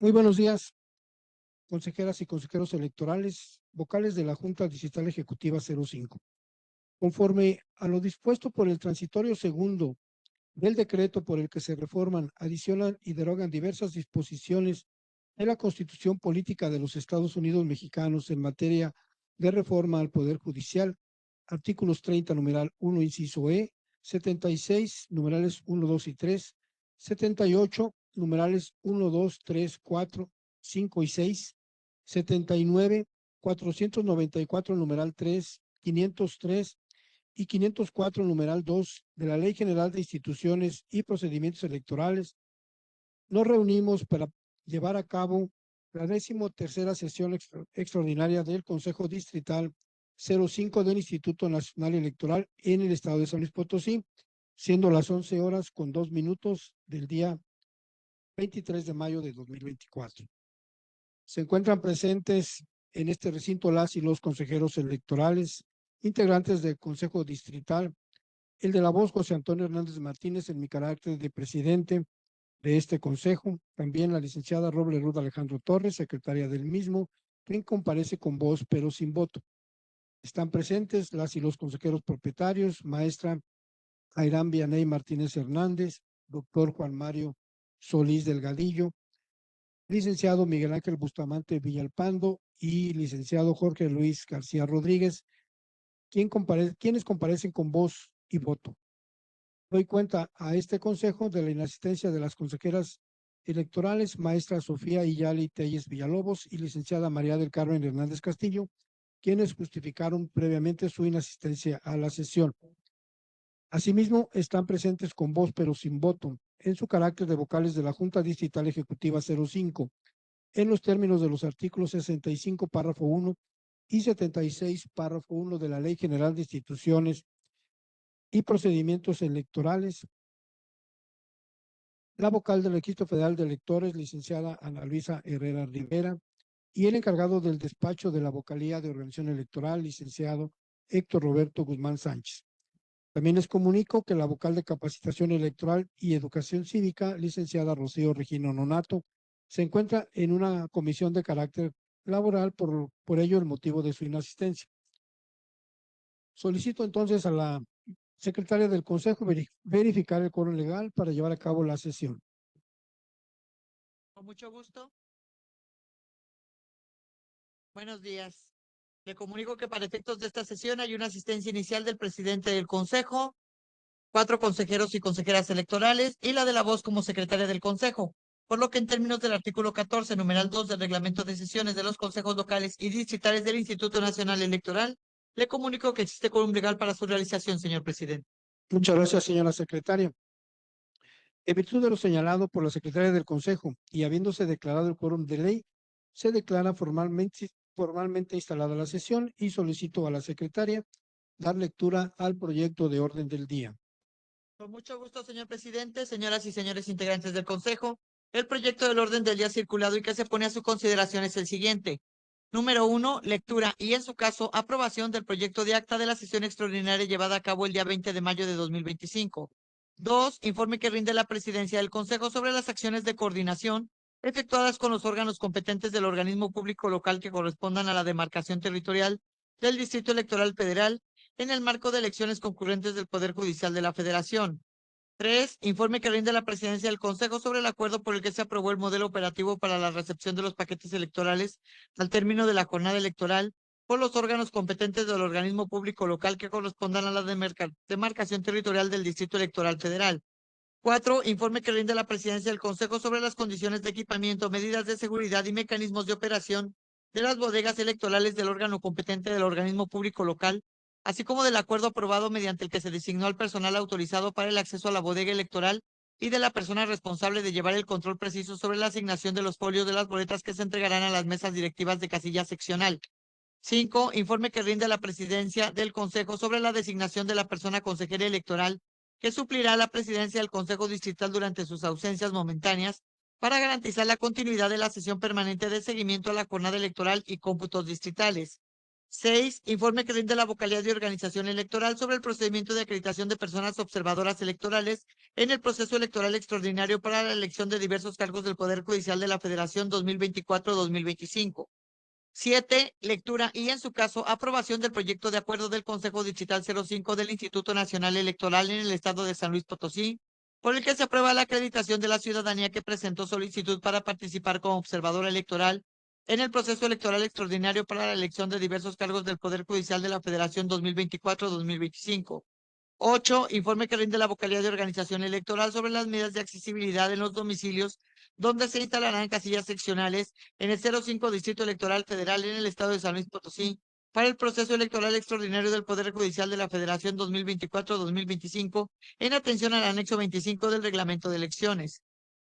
Muy buenos días, consejeras y consejeros electorales, vocales de la Junta Distrital Ejecutiva 05. Conforme a lo dispuesto por el transitorio segundo del decreto por el que se reforman, adicionan y derogan diversas disposiciones de la Constitución Política de los Estados Unidos Mexicanos en materia de reforma al Poder Judicial, artículos 30, numeral 1, inciso E, 76, numerales 1, 2 y 3, 78, numerales 1, 2, 3, 4, 5 y 6, 79, 494, numeral 3, 503 y 504, numeral 2 de la Ley General de Instituciones y Procedimientos Electorales, nos reunimos para llevar a cabo la 13ª sesión extraordinaria del Consejo Distrital 05 del Instituto Nacional Electoral en el estado de San Luis Potosí, siendo las 11 horas con 2 minutos del día 23 de mayo de 2024. Se encuentran presentes en este recinto las y los consejeros electorales, integrantes del Consejo Distrital, el de la voz José Antonio Hernández Martínez en mi carácter de presidente de este consejo, también la licenciada Roble Ruda Alejandro Torres, secretaria del mismo, quien comparece con voz pero sin voto. Están presentes las y los consejeros propietarios, maestra Airán Vianey Martínez Hernández, doctor Juan Mario Solís Delgadillo, licenciado Miguel Ángel Bustamante Villalpando y licenciado Jorge Luis García Rodríguez, quienes comparecen con voz y voto. Doy cuenta a este consejo de la inasistencia de las consejeras electorales, maestra Sofía Iyali Telles Villalobos y licenciada María del Carmen Hernández Castillo, quienes justificaron previamente su inasistencia a la sesión. Asimismo, están presentes con voz pero sin voto, en su carácter de vocales de la Junta Distrital Ejecutiva 05, en los términos de los artículos 65, párrafo 1 y 76, párrafo 1 de la Ley General de Instituciones y Procedimientos Electorales, la vocal del Registro Federal de Electores, licenciada Ana Luisa Herrera Rivera, y el encargado del despacho de la vocalía de organización electoral, licenciado Héctor Roberto Guzmán Sánchez. También les comunico que la vocal de capacitación electoral y educación cívica, licenciada Rocío Regino Nonato, se encuentra en una comisión de carácter laboral, por ello el motivo de su inasistencia. Solicito entonces a la secretaria del Consejo verificar el quórum legal para llevar a cabo la sesión. Con mucho gusto. Buenos días. Le comunico que para efectos de esta sesión hay una asistencia inicial del presidente del Consejo, 4 consejeros y consejeras electorales y la de la voz como secretaria del Consejo, por lo que en términos del artículo 14, numeral 2 del reglamento de sesiones de los consejos locales y distritales del Instituto Nacional Electoral, le comunico que existe quórum legal para su realización, señor presidente. Muchas gracias, señora secretaria. En virtud de lo señalado por la secretaria del Consejo y habiéndose declarado el quórum de ley, se declara formalmente instalada la sesión y solicito a la secretaria dar lectura al proyecto de orden del día. Con mucho gusto, señor presidente, señoras y señores integrantes del Consejo. El proyecto del orden del día circulado y que se pone a su consideración es el siguiente. Número 1, lectura y, en su caso, aprobación del proyecto de acta de la sesión extraordinaria llevada a cabo el día 20 de mayo de 2025. 2, informe que rinde la presidencia del Consejo sobre las acciones de coordinación efectuadas con los órganos competentes del organismo público local que correspondan a la demarcación territorial del Distrito Electoral Federal en el marco de elecciones concurrentes del Poder Judicial de la Federación. 3. Informe que rinde la presidencia del Consejo sobre el acuerdo por el que se aprobó el modelo operativo para la recepción de los paquetes electorales al término de la jornada electoral por los órganos competentes del organismo público local que correspondan a la demarcación territorial del Distrito Electoral Federal. 4. Informe que rinde la presidencia del Consejo sobre las condiciones de equipamiento, medidas de seguridad y mecanismos de operación de las bodegas electorales del órgano competente del organismo público local, así como del acuerdo aprobado mediante el que se designó al personal autorizado para el acceso a la bodega electoral y de la persona responsable de llevar el control preciso sobre la asignación de los folios de las boletas que se entregarán a las mesas directivas de casilla seccional. 5. Informe que rinde la presidencia del Consejo sobre la designación de la persona consejera electoral que suplirá la presidencia del Consejo Distrital durante sus ausencias momentáneas para garantizar la continuidad de la sesión permanente de seguimiento a la jornada electoral y cómputos distritales. 6. Informe que rinde la vocalía de organización electoral sobre el procedimiento de acreditación de personas observadoras electorales en el proceso electoral extraordinario para la elección de diversos cargos del Poder Judicial de la Federación 2024-2025. 7. Lectura y, en su caso, aprobación del proyecto de acuerdo del Consejo Digital 05 del Instituto Nacional Electoral en el Estado de San Luis Potosí, por el que se aprueba la acreditación de la ciudadanía que presentó solicitud para participar como observadora electoral en el proceso electoral extraordinario para la elección de diversos cargos del Poder Judicial de la Federación 2024-2025. 8. Informe que rinde la vocalía de organización electoral sobre las medidas de accesibilidad en los domicilios donde se instalarán casillas seccionales en el 05 Distrito Electoral Federal en el Estado de San Luis Potosí para el proceso electoral extraordinario del Poder Judicial de la Federación 2024-2025 en atención al anexo 25 del Reglamento de Elecciones.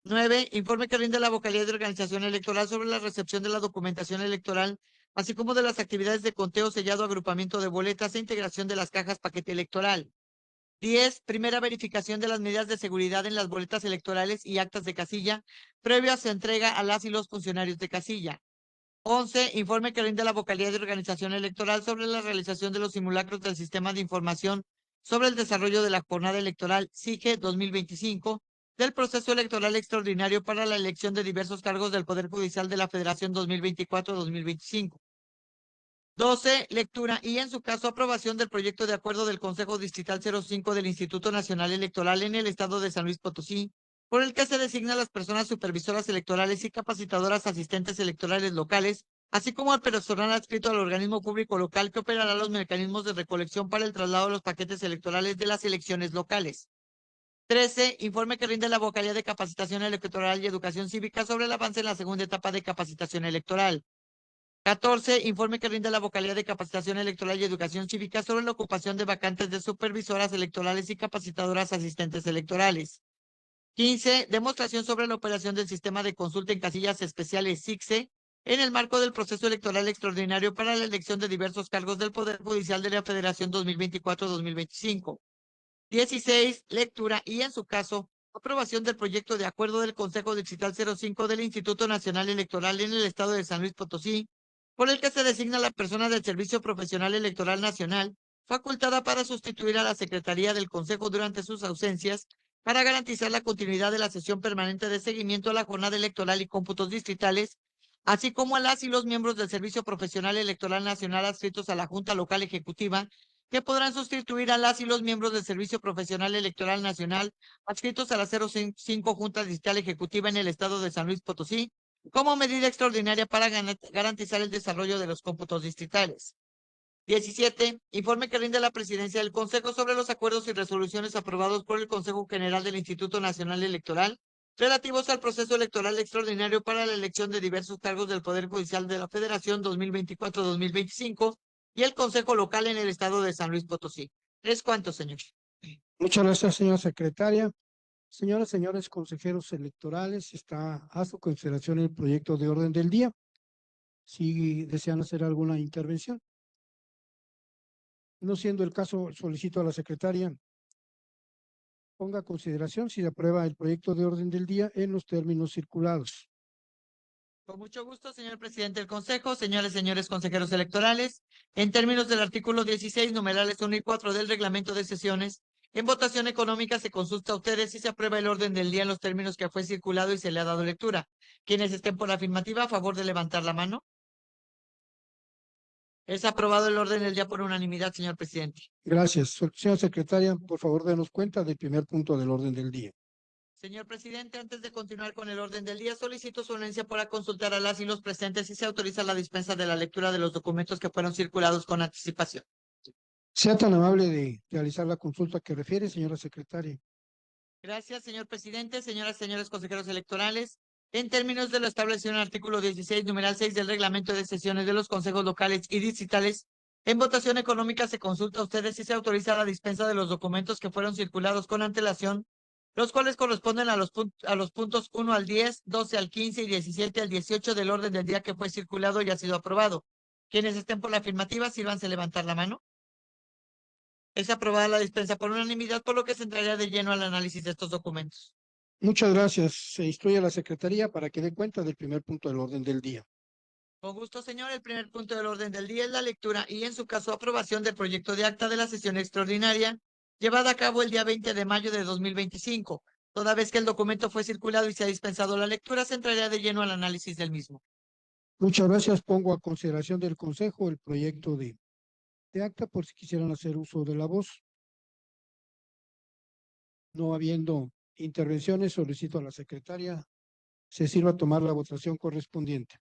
9. Informe que rinde la vocalía de organización electoral sobre la recepción de la documentación electoral, así como de las actividades de conteo, sellado, agrupamiento de boletas e integración de las cajas paquete electoral. 10. Primera verificación de las medidas de seguridad en las boletas electorales y actas de casilla, previo a su entrega a las y los funcionarios de casilla. 11. Informe que rinde la vocalía de organización electoral sobre la realización de los simulacros del Sistema de Información sobre el Desarrollo de la Jornada Electoral SIGE 2025 del proceso electoral extraordinario para la elección de diversos cargos del Poder Judicial de la Federación 2024-2025. 12. Lectura y, en su caso, aprobación del proyecto de acuerdo del Consejo Distrital 05 del Instituto Nacional Electoral en el Estado de San Luis Potosí, por el que se designan las personas supervisoras electorales y capacitadoras asistentes electorales locales, así como al personal adscrito al organismo público local que operará los mecanismos de recolección para el traslado de los paquetes electorales de las elecciones locales. 13. Informe que rinde la vocalía de capacitación electoral y educación cívica sobre el avance en la segunda etapa de capacitación electoral. 14. Informe que rinde la vocalía de capacitación electoral y educación cívica sobre la ocupación de vacantes de supervisoras electorales y capacitadoras asistentes electorales. 15. Demostración sobre la operación del sistema de consulta en casillas especiales SICSE en el marco del proceso electoral extraordinario para la elección de diversos cargos del Poder Judicial de la Federación 2024-2025. 16. Lectura y, en su caso, aprobación del proyecto de acuerdo del Consejo Distrital 05 del Instituto Nacional Electoral en el Estado de San Luis Potosí, por el que se designa la persona del Servicio Profesional Electoral Nacional, facultada para sustituir a la Secretaría del Consejo durante sus ausencias, para garantizar la continuidad de la sesión permanente de seguimiento a la jornada electoral y cómputos distritales, así como a las y los miembros del Servicio Profesional Electoral Nacional adscritos a la Junta Local Ejecutiva, que podrán sustituir a las y los miembros del Servicio Profesional Electoral Nacional adscritos a la 05 Junta Distrital Ejecutiva en el Estado de San Luis Potosí, como medida extraordinaria para garantizar el desarrollo de los cómputos distritales. 17. Informe que rinde la Presidencia del Consejo sobre los acuerdos y resoluciones aprobados por el Consejo General del Instituto Nacional Electoral relativos al proceso electoral extraordinario para la elección de diversos cargos del Poder Judicial de la Federación 2024-2025 y el Consejo Local en el Estado de San Luis Potosí. ¿Es cuánto, señor? Muchas gracias, señora secretaria. Señoras, señores consejeros electorales, está a su consideración el proyecto de orden del día. Si desean hacer alguna intervención. No siendo el caso, solicito a la secretaria ponga a consideración si aprueba el proyecto de orden del día en los términos circulados. Con mucho gusto, señor presidente del Consejo, señores y señores consejeros electorales. En términos del artículo 16, numerales 1 y 4 del reglamento de sesiones, en votación económica se consulta a ustedes si se aprueba el orden del día en los términos que fue circulado y se le ha dado lectura. Quienes estén por la afirmativa, a favor de levantar la mano. Es aprobado el orden del día por unanimidad, señor presidente. Gracias. Señora secretaria, por favor, denos cuenta del primer punto del orden del día. Señor presidente, antes de continuar con el orden del día, solicito su anuencia para consultar a las y los presentes si se autoriza la dispensa de la lectura de los documentos que fueron circulados con anticipación. Sea tan amable de realizar la consulta que refiere, señora secretaria. Gracias, señor presidente, señoras y señores consejeros electorales. En términos de lo establecido en el artículo 16, numeral 6 del reglamento de sesiones de los consejos locales y distritales, en votación económica se consulta a ustedes si se autoriza la dispensa de los documentos que fueron circulados con antelación, los cuales corresponden a los puntos 1 al 10, 12 al 15 y 17 al 18 del orden del día que fue circulado y ha sido aprobado. Quienes estén por la afirmativa, sírvanse levantar la mano. Es aprobada la dispensa por unanimidad, por lo que se entraría de lleno al análisis de estos documentos. Muchas gracias. Se instruye a la secretaría para que dé cuenta del primer punto del orden del día. Con gusto, señor. El primer punto del orden del día es la lectura y, en su caso, aprobación del proyecto de acta de la sesión extraordinaria llevada a cabo el día 20 de mayo de 2025. Toda vez que el documento fue circulado y se ha dispensado la lectura, se entraría de lleno al análisis del mismo. Muchas gracias. Pongo a consideración del Consejo el proyecto de acta por si quisieran hacer uso de la voz. No habiendo intervenciones, solicito a la secretaria se sirva a tomar la votación correspondiente.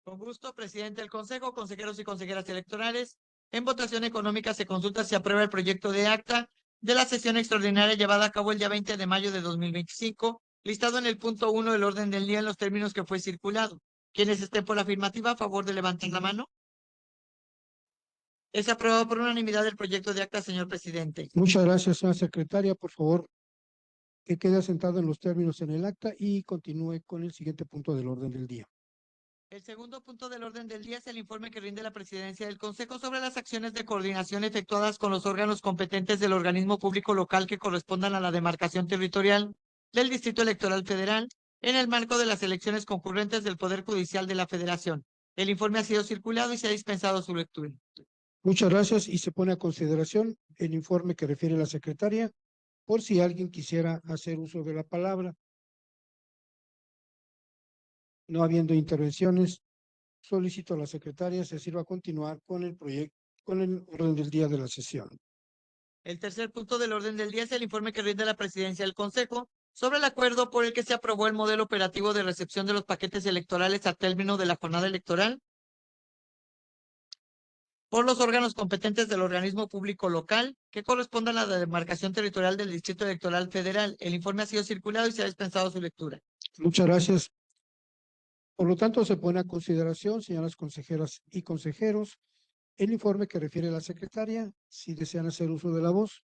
Con gusto, presidente del Consejo, consejeros y consejeras electorales. En votación económica se consulta si aprueba el proyecto de acta de la sesión extraordinaria llevada a cabo el día 20 de mayo de 2025, listado en el punto 1 del orden del día en los términos que fue circulado. Quienes estén por la afirmativa, a favor de levantar la mano. Es aprobado por unanimidad el proyecto de acta, señor presidente. Muchas gracias, señora secretaria. Por favor, que quede asentado en los términos en el acta y continúe con el siguiente punto del orden del día. El segundo punto del orden del día es el informe que rinde la presidencia del Consejo sobre las acciones de coordinación efectuadas con los órganos competentes del organismo público local que correspondan a la demarcación territorial del Distrito Electoral Federal en el marco de las elecciones concurrentes del Poder Judicial de la Federación. El informe ha sido circulado y se ha dispensado su lectura. Muchas gracias y se pone a consideración el informe que refiere la secretaria por si alguien quisiera hacer uso de la palabra. No habiendo intervenciones, solicito a la secretaria se sirva a continuar con el proyecto, con el orden del día de la sesión. El tercer punto del orden del día es el informe que rinde la presidencia del Consejo sobre el acuerdo por el que se aprobó el modelo operativo de recepción de los paquetes electorales al término de la jornada electoral por los órganos competentes del organismo público local que correspondan a la demarcación territorial del Distrito Electoral Federal. El informe ha sido circulado y se ha dispensado su lectura. Muchas gracias. Por lo tanto, se pone a consideración, señoras consejeras y consejeros, el informe que refiere la secretaria, si desean hacer uso de la voz.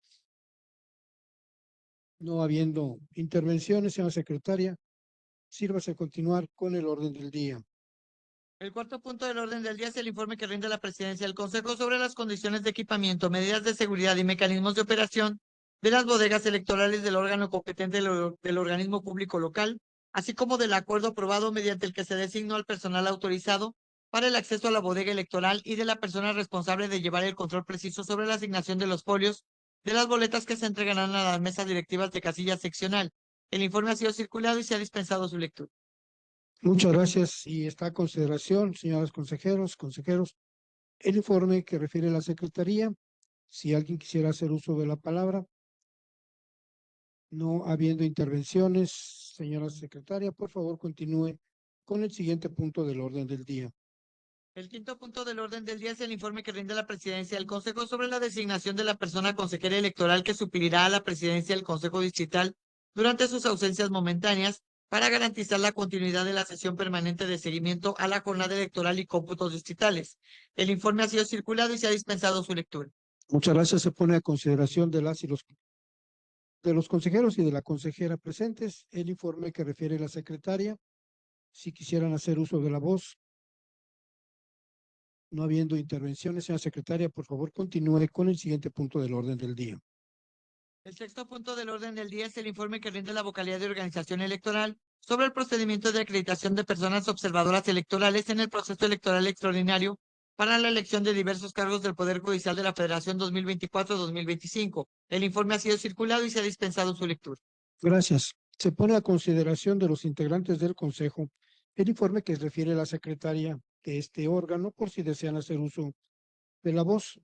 No habiendo intervenciones, señora secretaria, sírvase a continuar con el orden del día. El cuarto punto del orden del día es el informe que rinde la presidencia del Consejo sobre las condiciones de equipamiento, medidas de seguridad y mecanismos de operación de las bodegas electorales del órgano competente del organismo público local, así como del acuerdo aprobado mediante el que se designó al personal autorizado para el acceso a la bodega electoral y de la persona responsable de llevar el control preciso sobre la asignación de los folios de las boletas que se entregarán a las mesas directivas de casilla seccional. El informe ha sido circulado y se ha dispensado su lectura. Muchas gracias y está a consideración, señoras consejeros, el informe que refiere la secretaría. Si alguien quisiera hacer uso de la palabra, no habiendo intervenciones, señora secretaria, por favor continúe con el siguiente punto del orden del día. El quinto punto del orden del día es el informe que rinde la presidencia del Consejo sobre la designación de la persona consejera electoral que suplirá a la presidencia del Consejo Distrital durante sus ausencias momentáneas para garantizar la continuidad de la sesión permanente de seguimiento a la jornada electoral y cómputos distritales. El informe ha sido circulado y se ha dispensado su lectura. Muchas gracias. Se pone a consideración de las y de los consejeros y de la consejera presentes el informe que refiere la secretaria. Si quisieran hacer uso de la voz, no habiendo intervenciones, señora secretaria, por favor continúe con el siguiente punto del orden del día. El sexto punto del orden del día es el informe que rinde la vocalía de organización electoral sobre el procedimiento de acreditación de personas observadoras electorales en el proceso electoral extraordinario para la elección de diversos cargos del Poder Judicial de la Federación 2024-2025. El informe ha sido circulado y se ha dispensado su lectura. Gracias. Se pone a consideración de los integrantes del Consejo el informe que refiere la secretaria de este órgano por si desean hacer uso de la voz.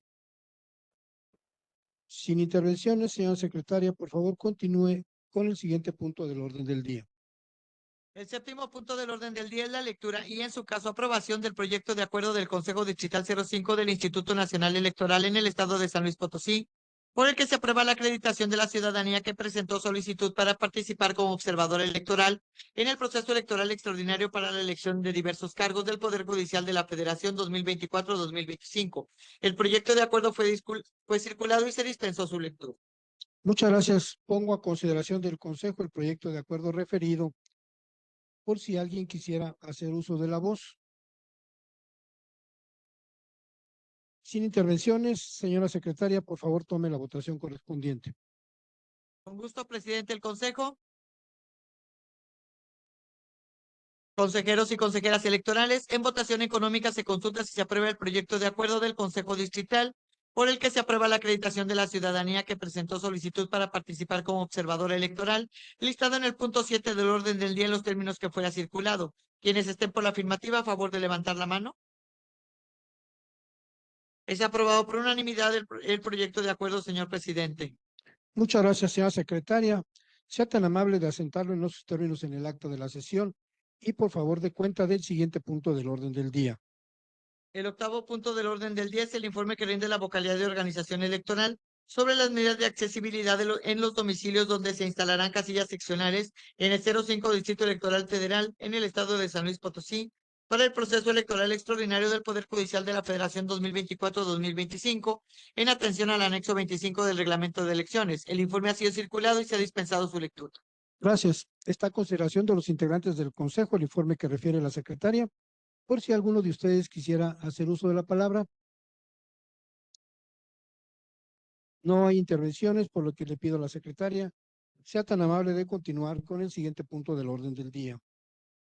Sin intervenciones, señora secretaria, por favor continúe con el siguiente punto del orden del día. El séptimo punto del orden del día es la lectura y, en su caso, aprobación del proyecto de acuerdo del Consejo Distrital 05 del Instituto Nacional Electoral en el estado de San Luis Potosí, por el que se aprueba la acreditación de la ciudadanía que presentó solicitud para participar como observador electoral en el proceso electoral extraordinario para la elección de diversos cargos del Poder Judicial de la Federación 2024-2025. El proyecto de acuerdo fue circulado y se dispensó su lectura. Muchas gracias. Pongo a consideración del Consejo el proyecto de acuerdo referido por si alguien quisiera hacer uso de la voz. Sin intervenciones, señora secretaria, por favor tome la votación correspondiente. Con gusto, presidente del Consejo. Consejeros y consejeras electorales, en votación económica se consulta si se aprueba el proyecto de acuerdo del Consejo Distrital por el que se aprueba la acreditación de la ciudadanía que presentó solicitud para participar como observador electoral, listado en el punto 7 del orden del día en los términos que fuera circulado. Quienes estén por la afirmativa, a favor de levantar la mano. Es aprobado por unanimidad el proyecto de acuerdo, señor presidente. Muchas gracias, señora secretaria. Sea tan amable de asentarlo en los términos en el acta de la sesión y por favor de cuenta del siguiente punto del orden del día. El octavo punto del orden del día es el informe que rinde la vocalidad de organización electoral sobre las medidas de accesibilidad en los domicilios donde se instalarán casillas seccionales en el 05 Distrito Electoral Federal en el estado de San Luis Potosí para el proceso electoral extraordinario del Poder Judicial de la Federación 2024-2025 en atención al anexo 25 del reglamento de elecciones. El informe ha sido circulado y se ha dispensado su lectura. Gracias. Está a consideración de los integrantes del Consejo el informe que refiere la secretaria. Por si alguno de ustedes quisiera hacer uso de la palabra. No hay intervenciones, por lo que le pido a la secretaria sea tan amable de continuar con el siguiente punto del orden del día.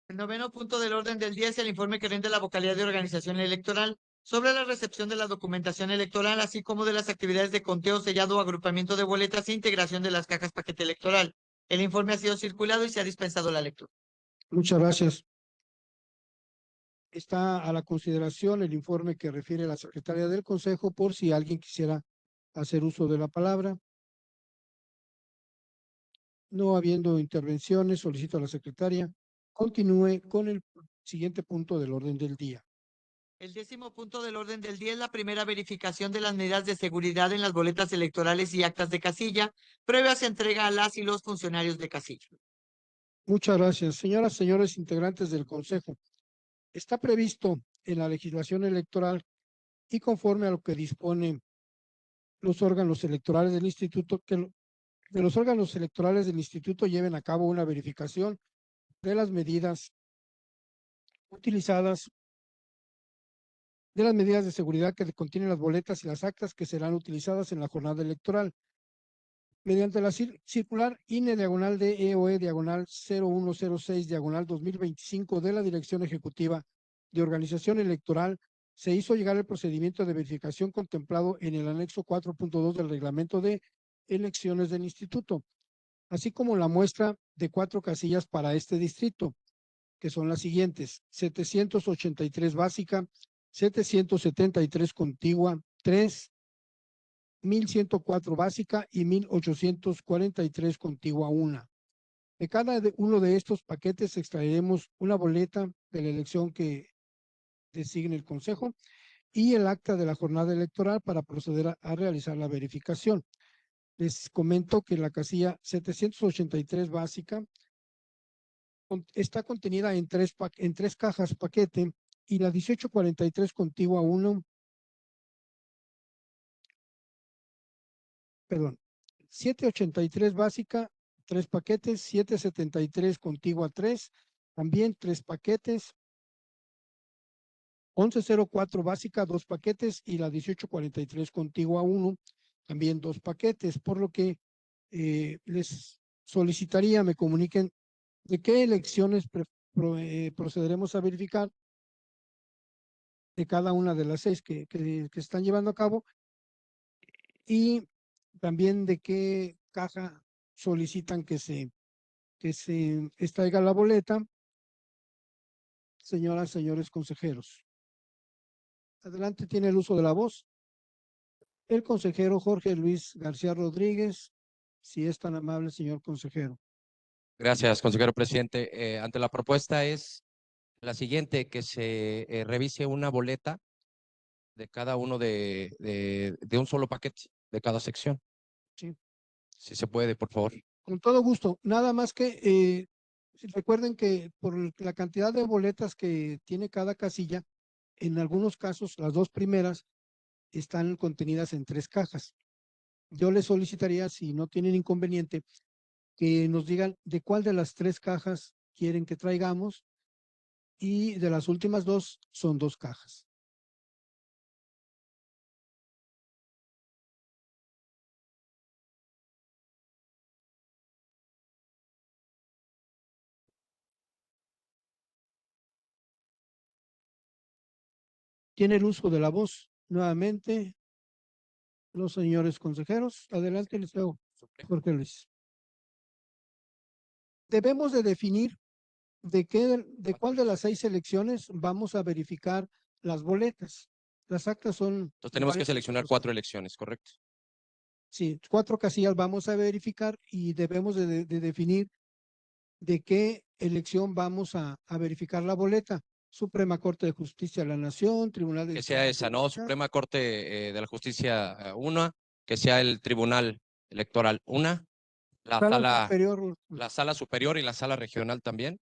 El noveno punto del orden del día es el informe que rinde la vocalidad de organización electoral sobre la recepción de la documentación electoral, así como de las actividades de conteo, sellado, agrupamiento de boletas e integración de las cajas paquete electoral. El informe ha sido circulado y se ha dispensado la lectura. Muchas gracias. Está a la consideración el informe que refiere la secretaria del Consejo por si alguien quisiera hacer uso de la palabra. No habiendo intervenciones, solicito a la secretaria continúe con el siguiente punto del orden del día. El décimo punto del orden del día es la primera verificación de las medidas de seguridad en las boletas electorales y actas de casilla, previa se entrega a las y los funcionarios de casilla. Muchas gracias. Señoras, señores integrantes del Consejo, está previsto en la legislación electoral y conforme a lo que disponen los órganos electorales del instituto, de los órganos electorales del instituto lleven a cabo una verificación de las medidas utilizadas, de las medidas de seguridad que contienen las boletas y las actas que serán utilizadas en la jornada electoral. Mediante la circular INE diagonal DEOE diagonal 0106 diagonal 2025 de la Dirección Ejecutiva de Organización Electoral, se hizo llegar el procedimiento de verificación contemplado en el anexo 4.2 del reglamento de elecciones del instituto, así como la muestra de 4 casillas para este distrito, que son las siguientes: 783 básica, 773 contigua, 3, 1104 básica y 1843 contigua 1. De cada uno de estos paquetes extraeremos una boleta de la elección que designe el Consejo y el acta de la jornada electoral para proceder a realizar la verificación. Les comento que la casilla 783 básica está contenida en tres cajas paquete y la 1843 contigua 1, perdón, 783 básica, 3 paquetes, 773 contigua 3, también 3 paquetes, 1104 básica, 2 paquetes y la 1843 contigua 1, también 2 paquetes, por lo que les solicitaría me comuniquen de qué elecciones procederemos a verificar de cada una de las 6 que están llevando a cabo y también de qué caja solicitan que se extraiga la boleta, señoras, señores consejeros. Adelante, tiene el uso de la voz el consejero Jorge Luis García Rodríguez, si es tan amable, señor consejero. Gracias, consejero presidente. Ante la propuesta es la siguiente, que se revise una boleta de cada uno de un solo paquete, de cada sección. Sí. Si se puede, por favor. Con todo gusto. Nada más que recuerden que por la cantidad de boletas que tiene cada casilla, en algunos casos, las dos primeras están contenidas en 3 cajas. Yo les solicitaría, si no tienen inconveniente, que nos digan de cuál de las 3 cajas quieren que traigamos y de las últimas 2 son 2 cajas. Tiene el uso de la voz. Nuevamente, los señores consejeros. Adelante, Liceo Jorge Luis. Debemos de definir de cuál de las 6 elecciones vamos a verificar las boletas. Las actas son Entonces tenemos que iguales. seleccionar 4 elecciones, ¿correcto? Sí, 4 casillas vamos a verificar y debemos de definir de qué elección vamos a verificar la boleta. Suprema Corte de Justicia de la Nación, Tribunal de Que sea esa, ¿no? Suprema Corte de la Justicia, una, que sea el Tribunal Electoral, una, Superior. la sala superior y la sala regional también,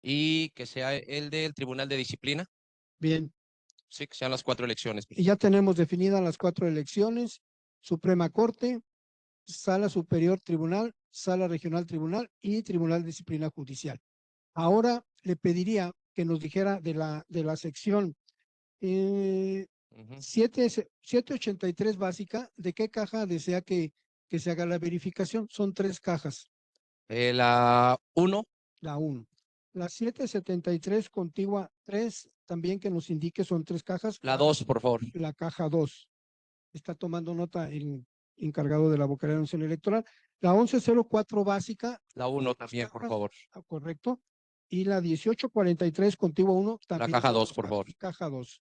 y que sea el del Tribunal de Disciplina. Bien. Sí, que sean las 4 elecciones. Y ya tenemos definidas las 4 elecciones: Suprema Corte, Sala Superior Tribunal, Sala Regional Tribunal y Tribunal de Disciplina Judicial. Ahora le pediría que nos dijera de la sección 783 básica, ¿de qué caja desea que se haga la verificación? Son 3 cajas. La 1. La 1. La 773 contigua 3, también que nos indique, son 3 cajas. La 2, por favor. La caja 2. Está tomando nota el encargado de la vocalía de Nación Electoral. La 1104 básica. La 1 también, por favor. Correcto. Y la 1843 contigua 1 también. La caja 2, por favor. Caja 2.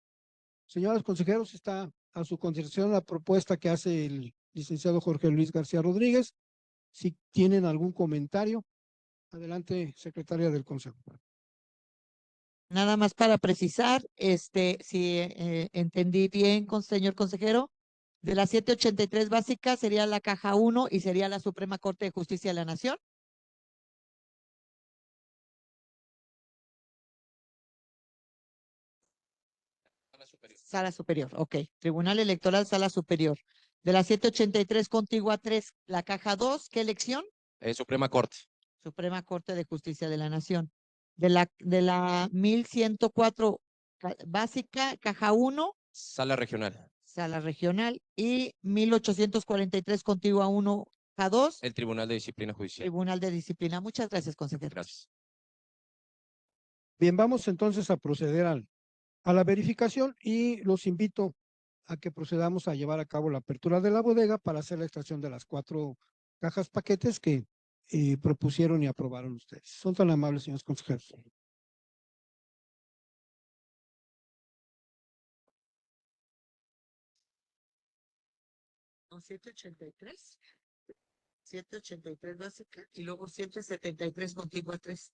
Señores consejeros, está a su consideración la propuesta que hace el licenciado Jorge Luis García Rodríguez. Si tienen algún comentario, adelante, secretaria del Consejo. Nada más para precisar, si entendí bien, señor consejero, de la 783 básica sería la caja 1 y sería la Suprema Corte de Justicia de la Nación. Sala superior, ok. Tribunal Electoral, Sala Superior. De la 783 contigua 3, la caja 2, ¿qué elección? Suprema Corte. Suprema Corte de Justicia de la Nación. De la 1104 básica, caja 1. Sala regional. Sala regional. Y 1843 contigua 1, caja 2. El Tribunal de Disciplina Judicial. Tribunal de Disciplina. Muchas gracias, consejero. Gracias. Bien, vamos entonces a proceder a la verificación y los invito a que procedamos a llevar a cabo la apertura de la bodega para hacer la extracción de las 4 cajas paquetes que propusieron y aprobaron ustedes. Son tan amables, señores consejeros. No, 783. 783 básica y luego 773 contigua 3.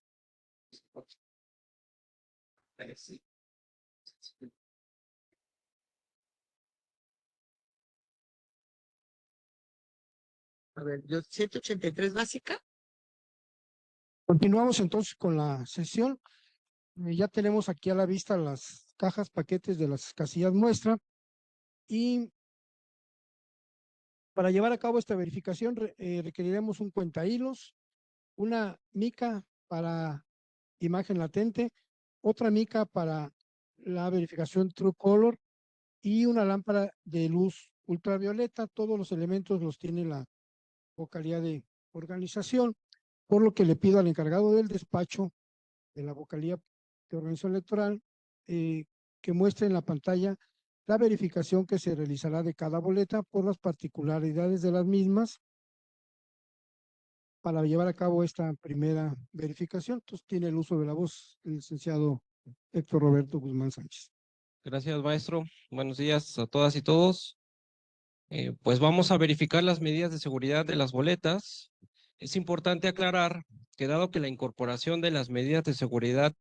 A ver, yo 783 básica. Continuamos entonces con la sesión. Ya tenemos aquí a la vista las cajas paquetes de las casillas muestra y para llevar a cabo esta verificación requeriremos un cuentahilos, una mica para imagen latente, otra mica para la verificación True Color y una lámpara de luz ultravioleta. Todos los elementos los tiene la vocalía de organización, por lo que le pido al encargado del despacho de la vocalía de organización electoral que muestre en la pantalla la verificación que se realizará de cada boleta por las particularidades de las mismas para llevar a cabo esta primera verificación. Entonces tiene el uso de la voz el licenciado Héctor Roberto Guzmán Sánchez. Gracias, maestro. Buenos días a todas y todos. Pues vamos a verificar las medidas de seguridad de las boletas. Es importante aclarar que dado que la incorporación de las medidas de seguridad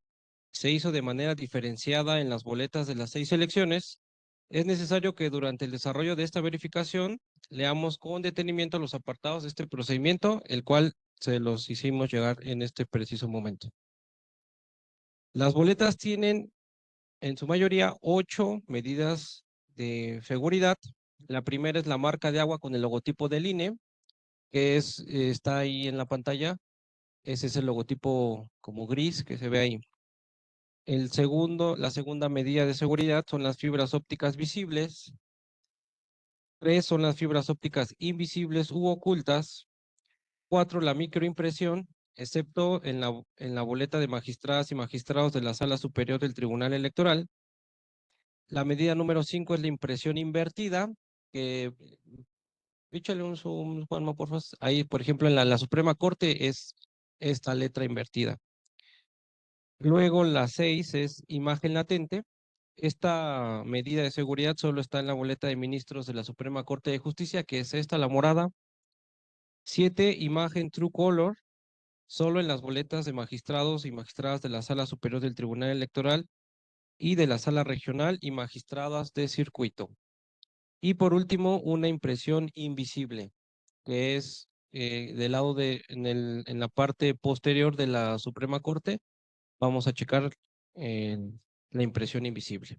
se hizo de manera diferenciada en las boletas de las 6 elecciones, es necesario que durante el desarrollo de esta verificación leamos con detenimiento los apartados de este procedimiento, el cual se los hicimos llegar en este preciso momento. Las boletas tienen en su mayoría 8 medidas de seguridad. La primera es la marca de agua con el logotipo del INE, que está ahí en la pantalla. Ese es el logotipo como gris que se ve ahí. La segunda medida de seguridad son las fibras ópticas visibles. 3 son las fibras ópticas invisibles u ocultas. 4, la microimpresión, excepto en la boleta de magistradas y magistrados de la Sala Superior del Tribunal Electoral. La medida número 5 es la impresión invertida, que échale un zoom, Juanma, por favor. Ahí, por ejemplo, en la Suprema Corte es esta letra invertida. Luego la 6 es imagen latente. Esta medida de seguridad solo está en la boleta de ministros de la Suprema Corte de Justicia, que es esta, la morada. 7, imagen True Color, solo en las boletas de magistrados y magistradas de la Sala Superior del Tribunal Electoral y de la Sala Regional y magistradas de circuito. Y por último, una impresión invisible, que es del lado en la parte posterior de la Suprema Corte. Vamos a checar la impresión invisible.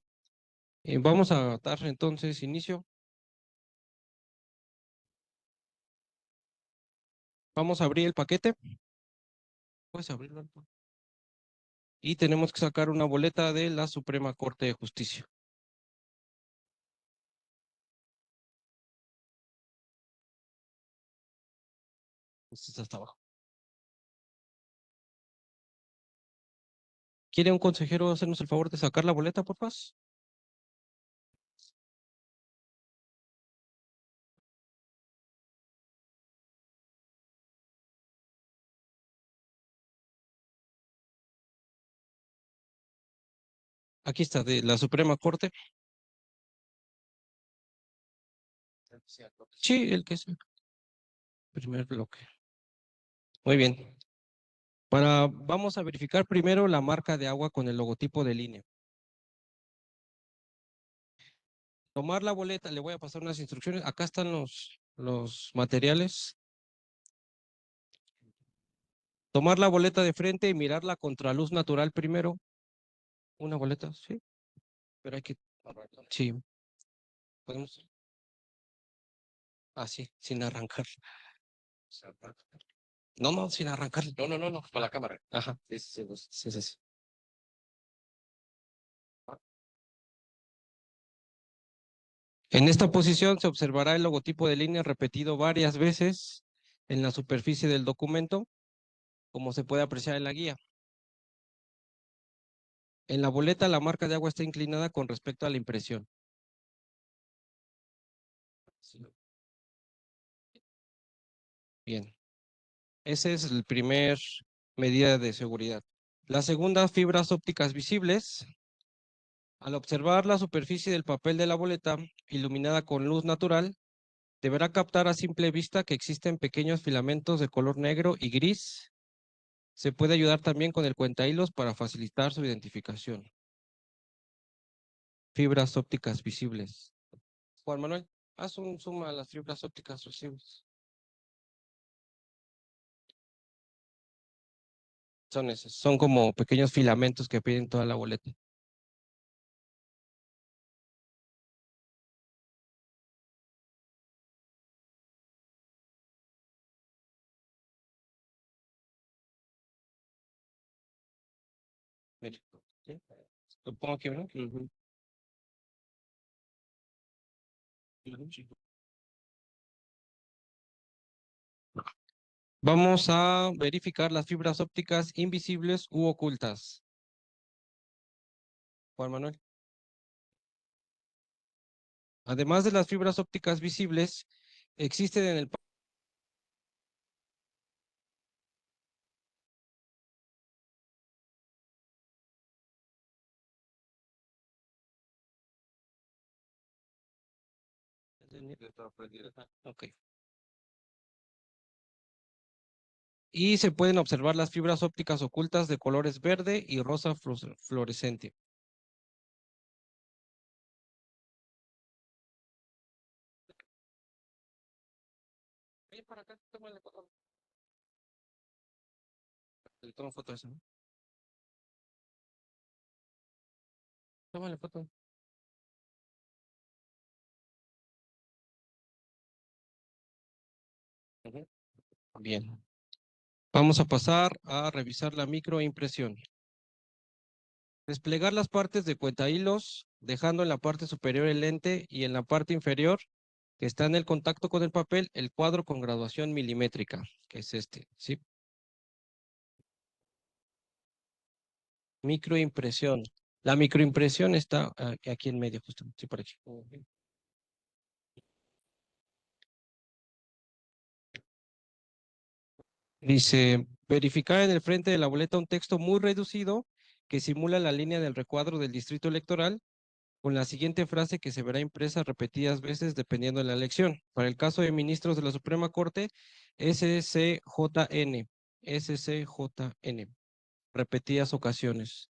Vamos a dar entonces inicio. Vamos a abrir el paquete. Puedes abrirlo. Y tenemos que sacar una boleta de la Suprema Corte de Justicia. Este está hasta abajo. ¿Quiere un consejero hacernos el favor de sacar la boleta, por favor? Aquí está, de la Suprema Corte. Sí, el que es el primer bloque. Muy bien. Vamos a verificar primero la marca de agua con el logotipo de línea. Tomar la boleta, le voy a pasar unas instrucciones. Acá están los materiales. Tomar la boleta de frente y mirar la contraluz natural primero. Una boleta, sí. Pero hay que... Sí. Podemos... Así, sin arrancar. No, no, sin arrancar. No, con la cámara. Ajá. Sí. En esta posición se observará el logotipo de línea repetido varias veces en la superficie del documento, como se puede apreciar en la guía. En la boleta la marca de agua está inclinada con respecto a la impresión. Bien. Ese es el primer medida de seguridad. La segunda, fibras ópticas visibles. Al observar la superficie del papel de la boleta iluminada con luz natural, deberá captar a simple vista que existen pequeños filamentos de color negro y gris. Se puede ayudar también con el cuentahilos para facilitar su identificación. Fibras ópticas visibles. Juan Manuel, haz un zoom a las fibras ópticas visibles. Son esas, son como pequeños filamentos que piden toda la boleta. Mire, ¿sí? Lo pongo aquí, ¿verdad? Vamos a verificar las fibras ópticas invisibles u ocultas. Juan Manuel. Además de las fibras ópticas visibles, existen en el Ok. Y se pueden observar las fibras ópticas ocultas de colores verde y rosa fluorescente. Ven para acá, tómale foto. Le tomo foto a eso, ¿no? Tómale foto. Ujú. Bien. Vamos a pasar a revisar la microimpresión. Desplegar las partes de cuentahilos, dejando en la parte superior el lente y en la parte inferior, que está en el contacto con el papel, el cuadro con graduación milimétrica, que es este, ¿sí? Microimpresión. La microimpresión está aquí en medio, justamente, sí, por aquí. Dice, verificar en el frente de la boleta un texto muy reducido que simula la línea del recuadro del distrito electoral con la siguiente frase que se verá impresa repetidas veces dependiendo de la elección. Para el caso de ministros de la Suprema Corte, SCJN, SCJN, repetidas ocasiones.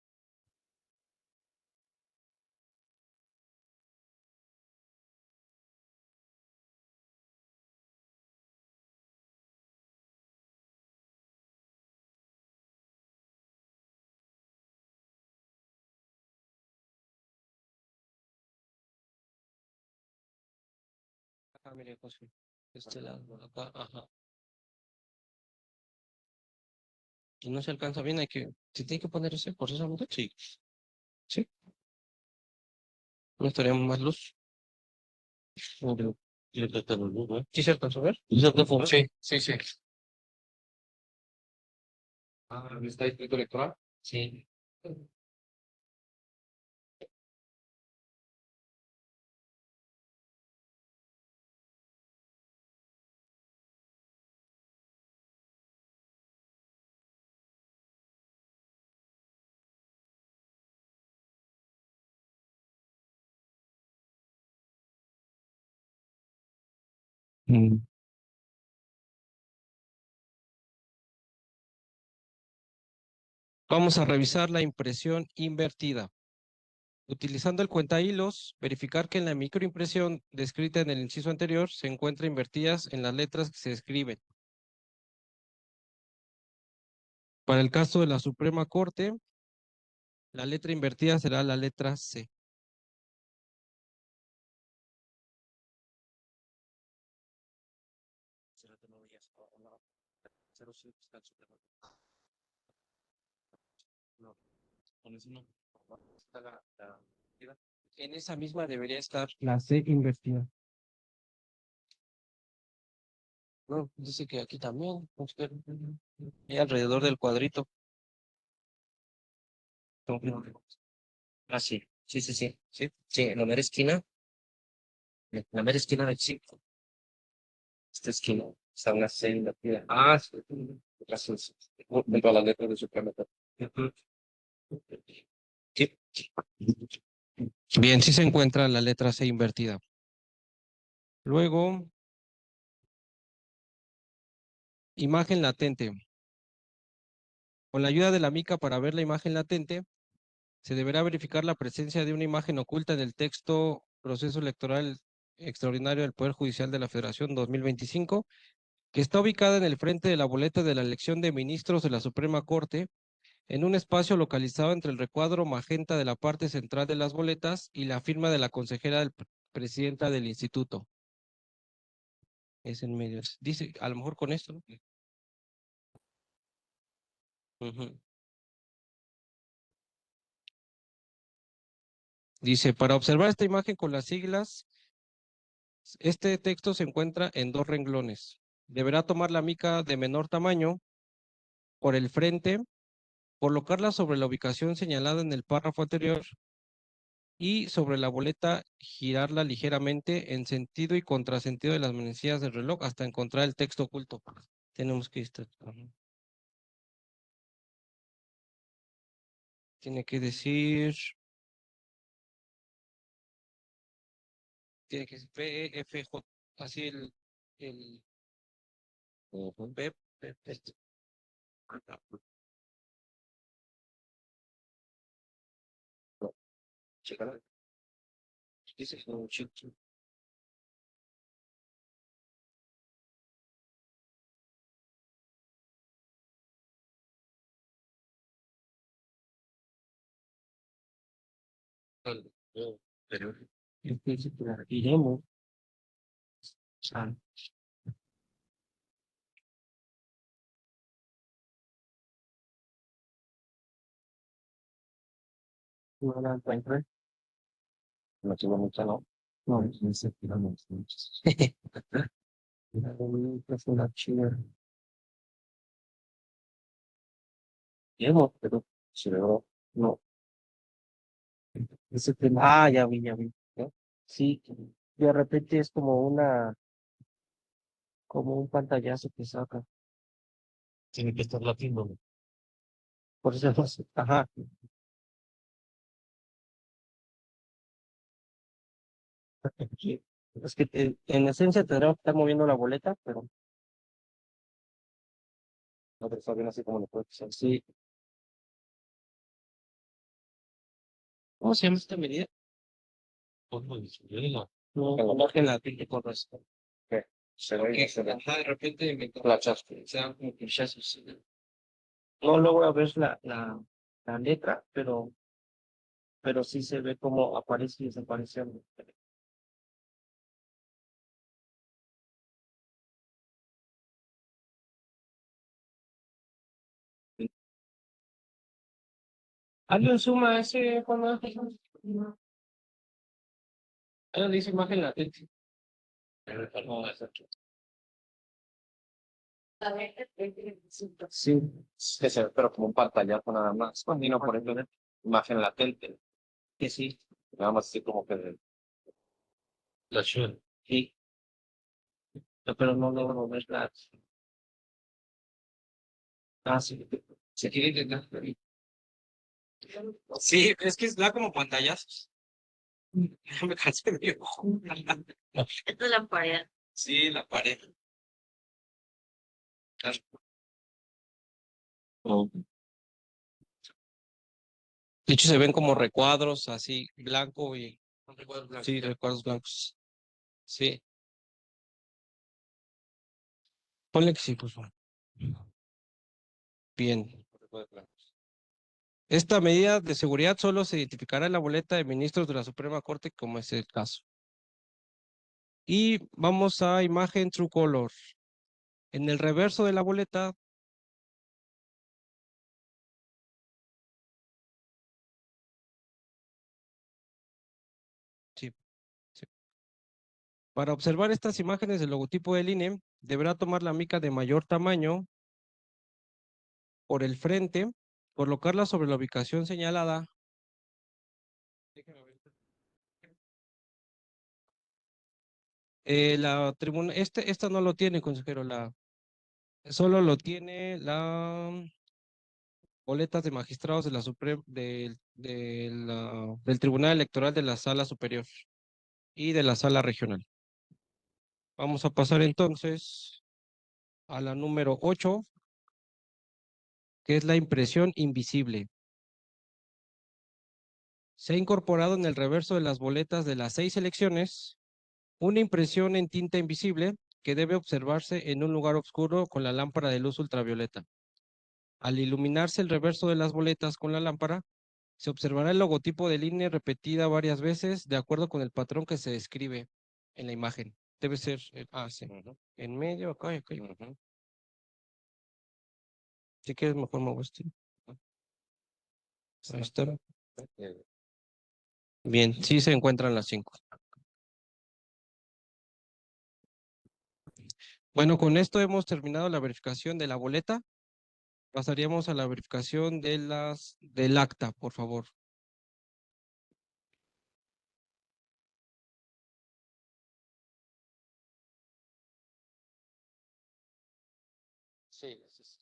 Acá, mire, José, este lado, acá, ajá. Y no se alcanza bien, se tiene que poner ese por esa mujer. Sí. Sí. No estaríamos más luz. ¿Sí se alcanzó a ver? ¿Sí se alcanzó a ver? Sí, sí, sí. ¿Está distrito electoral? Sí. Mm. Vamos a revisar la impresión invertida. Utilizando el cuentahilos, verificar que en la microimpresión descrita en el inciso anterior se encuentra invertidas en las letras que se escriben. Para el caso de la Suprema Corte, la letra invertida será la letra C. En esa misma debería estar la C invertida. No, dice que aquí también, y alrededor del cuadrito. Ah, sí, sí, sí, sí, sí, sí, en la mera esquina del 5. Esta esquina está una C invertida. Ah, sí, gracias. Junto a la letra de su planeta. Sí. Bien, sí se encuentra la letra C invertida. Luego, imagen latente. Con la ayuda de la mica para ver la imagen latente, se deberá verificar la presencia de una imagen oculta en el texto Proceso Electoral Extraordinario del Poder Judicial de la Federación 2025, que está ubicada en el frente de la boleta de la elección de ministros de la Suprema Corte, en un espacio localizado entre el recuadro magenta de la parte central de las boletas y la firma de la consejera presidenta del instituto. Es en medio. Dice, a lo mejor con esto, ¿no? Ujú. Dice, para observar esta imagen con las siglas, este texto se encuentra en 2 renglones. Deberá tomar la mica de menor tamaño por el frente, colocarla sobre la ubicación señalada en el párrafo anterior y sobre la boleta girarla ligeramente en sentido y contrasentido de las manecillas del reloj hasta encontrar el texto oculto. Tenemos que estar. Tiene que decir. Tiene que ser PEFJ. Así el P, este. No, chécala. Dice no, pero el príncipe iremos. Ah, no la encuentro. No tengo mucha, no. No, no sé, no sé. Es una china. Llevo, pero cerebro, no. Ya vi, ya vi. ¿No? Sí, de repente es como un pantallazo que saca. Tiene que estar latiendo. Por eso, ajá. Sí. Es que en esencia tendríamos que estar moviendo la boleta, pero no te está bien así como lo puedes hacer. Sí. ¿Cómo se llama esta medida? No, la margen latente con esto. Ajá, de repente me se dan como pinchazos. No logro ver la letra, pero sí se ve como aparece y desaparece. Hazle un zoom a ese cuando dice imagen latente. No, es aquí. Sí, que se ve, pero como un pantallazo nada más. Y no por ejemplo, imagen latente. Que sí. Nada más así como que la acción. Sí, no, pero no logro ver la. Ah, sí. Se quiere intentar. Sí, es que da como pantallazos. Me cansé de mi ojo. Esta es la pared. Sí, la pared. Oh. De hecho, se ven como recuadros así, blanco y. Sí, recuadros blancos. Sí. Ponle que sí, pues bueno. Bien. Esta medida de seguridad solo se identificará en la boleta de ministros de la Suprema Corte, como es el caso. Y vamos a imagen True Color. En el reverso de la boleta, sí, sí. Para observar estas imágenes del logotipo del INE, deberá tomar la mica de mayor tamaño por el frente, colocarla sobre la ubicación señalada. La tribuna, esta no lo tiene, consejero, solo lo tiene la boletas de magistrados de la del Tribunal Electoral de la Sala Superior y de la Sala Regional. Vamos a pasar entonces a la número 8, que es la impresión invisible. Se ha incorporado en el reverso de las boletas de las 6 elecciones una impresión en tinta invisible que debe observarse en un lugar oscuro con la lámpara de luz ultravioleta. Al iluminarse el reverso de las boletas con la lámpara, se observará el logotipo de línea repetida varias veces de acuerdo con el patrón que se describe en la imagen. Debe ser, sí, en medio, acá y acá. Si quieres, mejor me voy Ahí está. Bien, sí se encuentran las 5. Bueno, con esto hemos terminado la verificación de la boleta. Pasaríamos a la verificación del acta, por favor. Sí, gracias.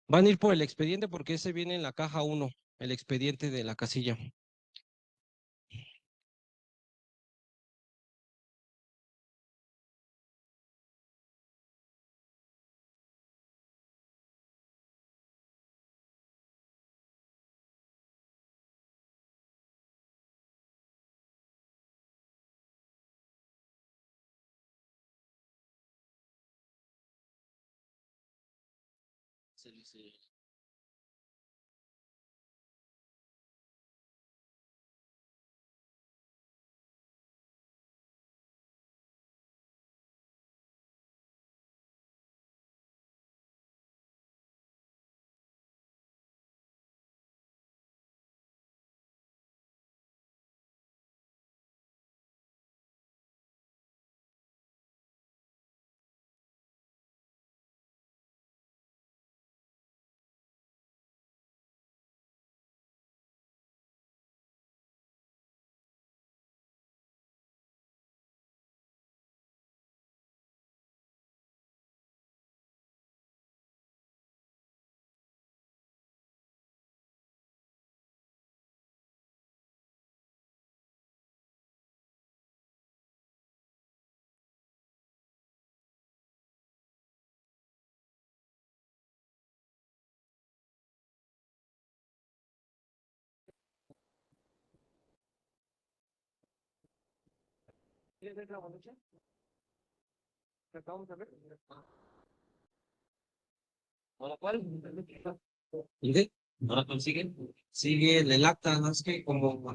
Van a ir por el expediente porque ese viene en la caja 1, el expediente de la casilla. Sí. ¿Ahora cuál? ¿Y ¿No la consiguen? Sigue el acta, no es que como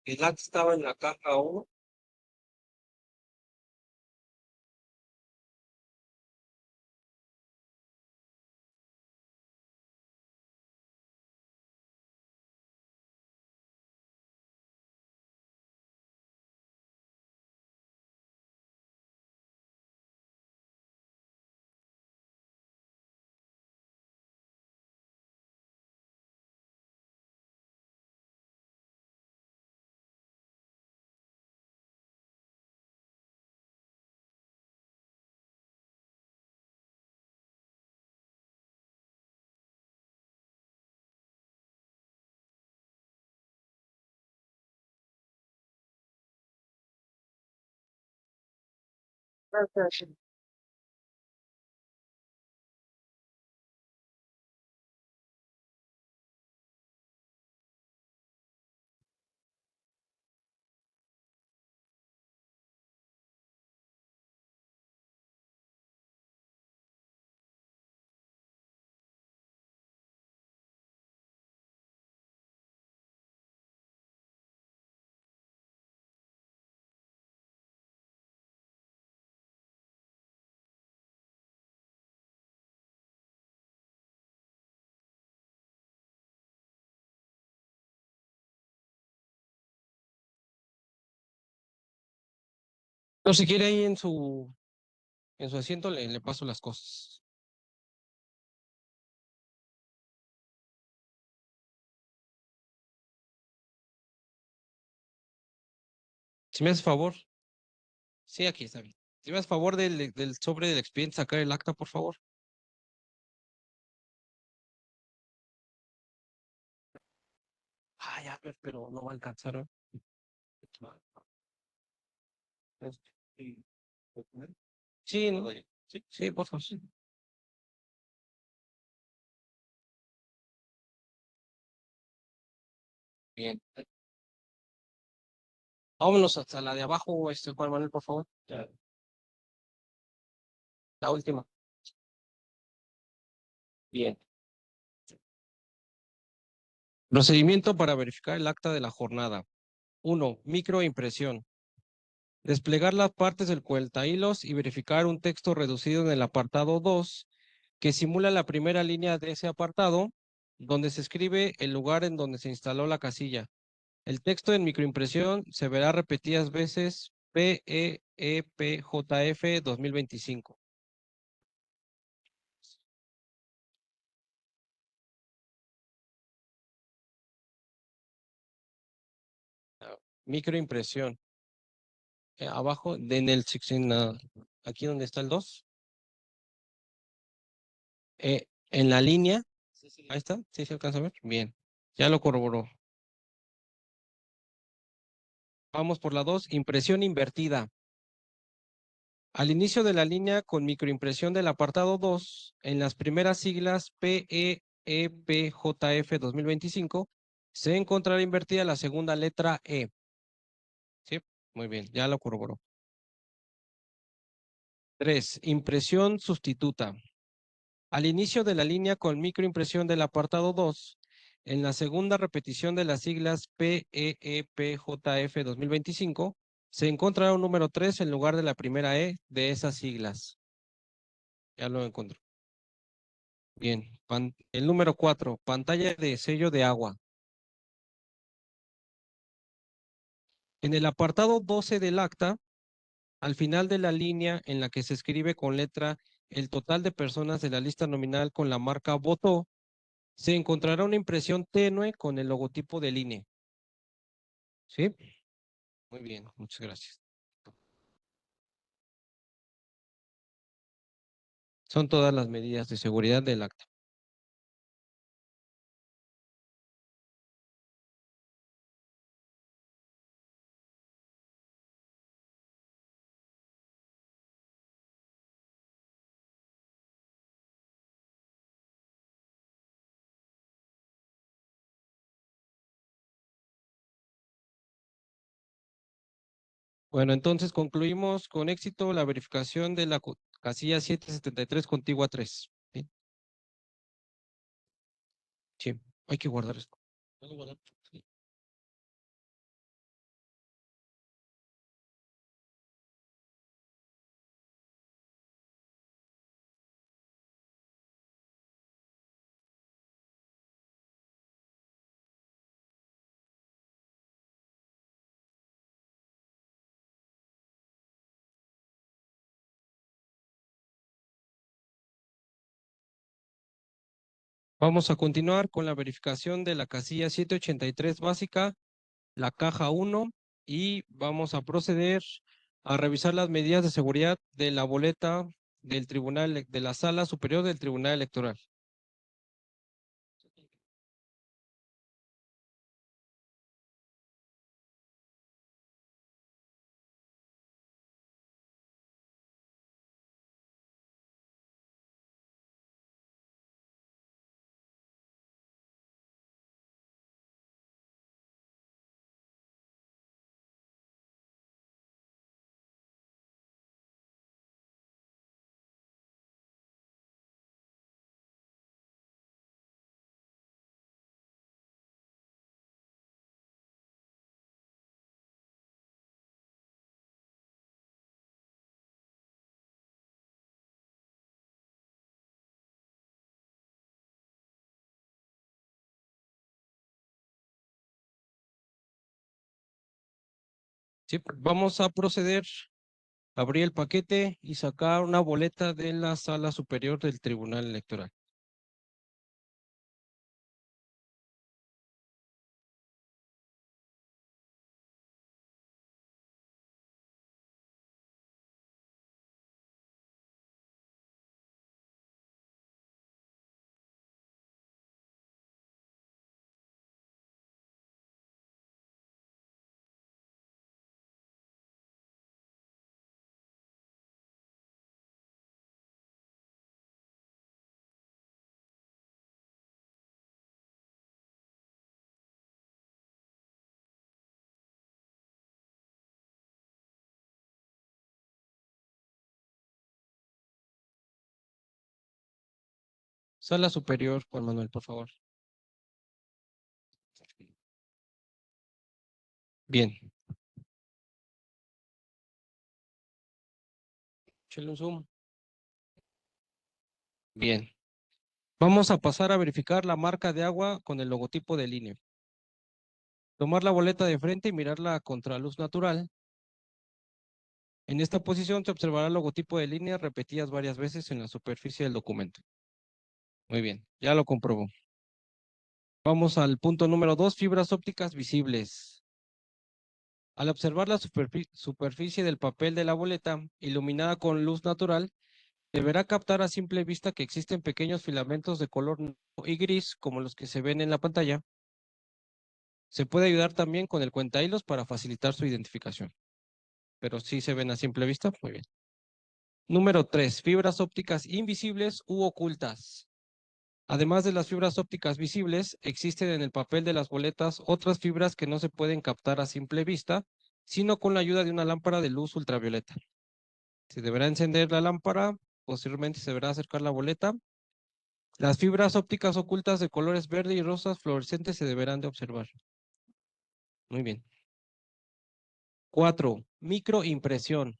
el acta estaba en la caja 1. No, si quiere ahí en su asiento le paso las cosas. Si me hace favor. Sí, aquí está bien. Si me hace favor del sobre del expediente, sacar el acta, por favor. Ya, pero no va a alcanzar. Sí, no. Sí, por favor. Sí. Bien. Vámonos hasta la de abajo, Juan Manuel, por favor. La última. Bien. Procedimiento para verificar el acta de la jornada. 1. Microimpresión. Desplegar las partes del cuentahilos y verificar un texto reducido en el apartado 2 que simula la primera línea de ese apartado, donde se escribe el lugar en donde se instaló la casilla. El texto en microimpresión se verá repetidas veces PEEPJF 2025. Microimpresión. Abajo, aquí donde está el 2. En la línea. Ahí está. ¿Sí se alcanza a ver? Bien. Ya lo corroboró. Vamos por la 2. Impresión invertida. Al inicio de la línea con microimpresión del apartado 2, en las primeras siglas PEEPJF 2025, se encontrará invertida la segunda letra E. ¿Sí? Muy bien, ya lo corroboró. 3. Impresión sustituta. Al inicio de la línea con microimpresión del apartado 2, en la segunda repetición de las siglas PEEPJF 2025, se encontrará un número 3 en lugar de la primera E de esas siglas. Ya lo encontró. Bien. El número 4, pantalla de sello de agua. En el apartado 12 del acta, al final de la línea en la que se escribe con letra el total de personas de la lista nominal con la marca votó, se encontrará una impresión tenue con el logotipo del INE. ¿Sí? Muy bien, muchas gracias. Son todas las medidas de seguridad del acta. Bueno, entonces concluimos con éxito la verificación de la casilla 773 contigua 3. ¿Sí? Sí, hay que guardar esto. ¿Puedo guardar? Sí. Vamos a continuar con la verificación de la casilla 783 básica, la caja 1, y vamos a proceder a revisar las medidas de seguridad de la boleta del tribunal, de la Sala Superior del Tribunal Electoral. Sí, vamos a proceder a abrir el paquete y sacar una boleta de la Sala Superior del Tribunal Electoral. Sala Superior, Juan Manuel, por favor. Bien. Échale un zoom. Bien. Vamos a pasar a verificar la marca de agua con el logotipo del INE. Tomar la boleta de frente y mirarla contra luz natural. En esta posición se observará el logotipo de línea repetidas varias veces en la superficie del documento. Muy bien, ya lo comprobó. Vamos al punto número 2, fibras ópticas visibles. Al observar la superficie del papel de la boleta iluminada con luz natural, deberá captar a simple vista que existen pequeños filamentos de color negro y gris, como los que se ven en la pantalla. Se puede ayudar también con el cuentahilos para facilitar su identificación. Pero sí se ven a simple vista, muy bien. Número 3, fibras ópticas invisibles u ocultas. Además de las fibras ópticas visibles, existen en el papel de las boletas otras fibras que no se pueden captar a simple vista, sino con la ayuda de una lámpara de luz ultravioleta. Se deberá encender la lámpara, posteriormente se deberá acercar la boleta. Las fibras ópticas ocultas de colores verde y rosas fluorescentes se deberán de observar. Muy bien. 4. Microimpresión.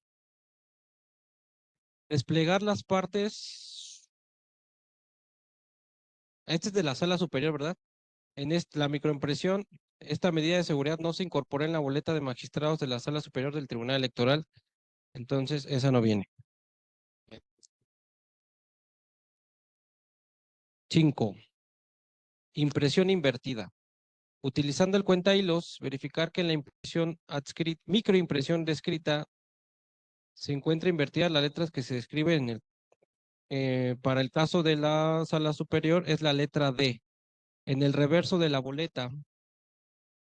Desplegar las partes. Este es de la Sala Superior, ¿verdad? En la microimpresión, esta medida de seguridad no se incorpora en la boleta de magistrados de la Sala Superior del Tribunal Electoral, entonces esa no viene. 5. Impresión invertida. Utilizando el cuentahilos, verificar que en la microimpresión descrita se encuentra invertida las letras que se describen en para el caso de la Sala Superior es la letra D. En el reverso de la boleta,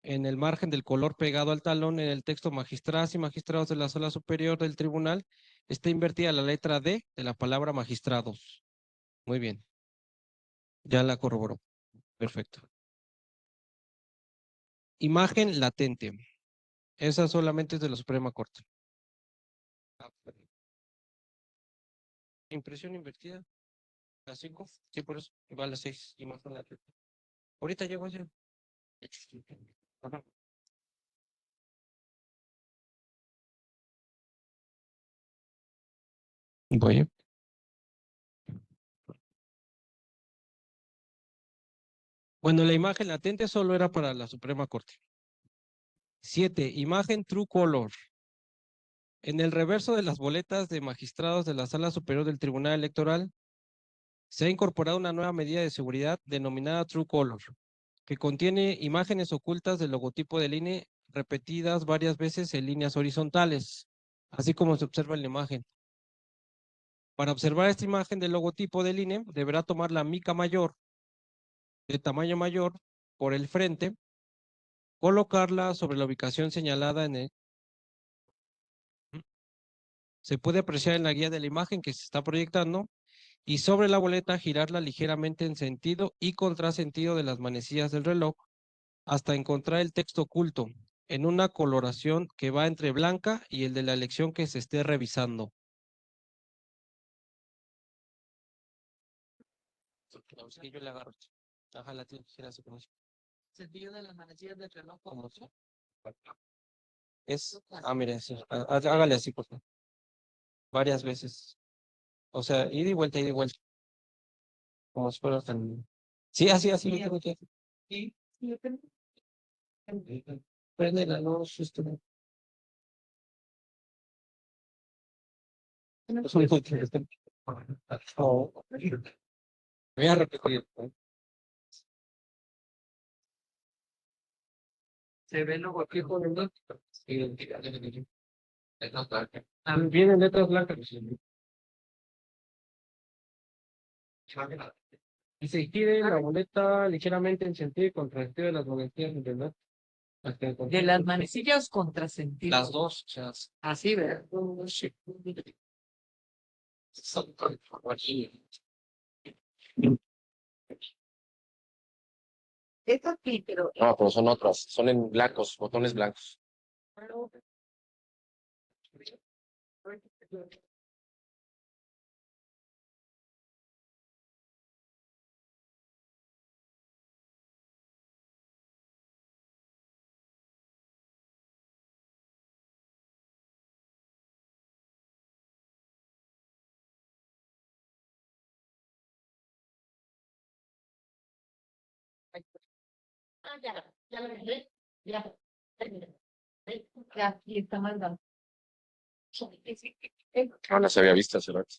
en el margen del color pegado al talón, en el texto magistradas y magistrados de la Sala Superior del Tribunal, está invertida la letra D de la palabra magistrados. Muy bien. Ya la corroboró. Perfecto. Imagen latente. Esa solamente es de la Suprema Corte. Impresión invertida. Las 5. Sí, por eso. Y va a las 6. Y más a la. Ahorita llego así. Ajá. Voy. Bueno, la imagen latente solo era para la Suprema Corte. 7. Imagen True Color. En el reverso de las boletas de magistrados de la Sala Superior del Tribunal Electoral se ha incorporado una nueva medida de seguridad denominada True Color, que contiene imágenes ocultas del logotipo del INE repetidas varias veces en líneas horizontales, así como se observa en la imagen. Para observar esta imagen del logotipo del INE, deberá tomar la mica mayor, de tamaño mayor, por el frente, colocarla sobre la ubicación señalada en el. Se puede apreciar en la guía de la imagen que se está proyectando y sobre la boleta girarla ligeramente en sentido y contrasentido de las manecillas del reloj hasta encontrar el texto oculto en una coloración que va entre blanca y el de la elección que se esté revisando. Es que yo le agarro. Ajá, la tienes que girar así como así. Sentido de las manecillas del reloj. Como así. Mire, sí. Hágale así, por favor. Varias veces. O sea, ida y vuelta, ida y vuelta. Como si fuera tan. Sí, así, así. Sí. Prende la luz, Oh. Voy a repetir. Se ve el logotipo, ¿verdad? Sí. Vienen letras blancas. Y se gira la boleta ligeramente en sentido y contrasentido de las boletillas, ¿verdad? De las manecillas contrasentidas. Las dos, o sea. Así, ¿verdad? Sí. Es aquí, pero No, pero son otras, son en blancos, botones blancos. ya lo dejé. Ya. Ya, y está mandando. No las había visto hace rato.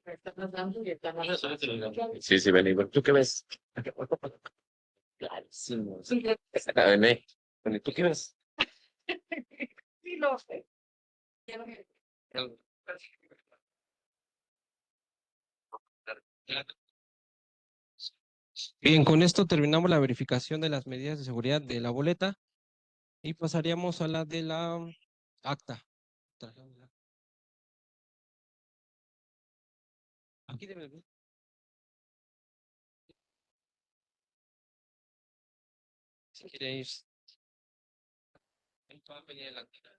Está mandando y está mandando. Sí, sí, ven, ¿tú qué ves? Clarísimo. Ven, ¿tú qué ves? Sí, lo sé. Bien, con esto terminamos la verificación de las medidas de seguridad de la boleta y pasaríamos a la de la acta. Aquí debe ver. Si quiere ir. Ahí va a pedir el acta.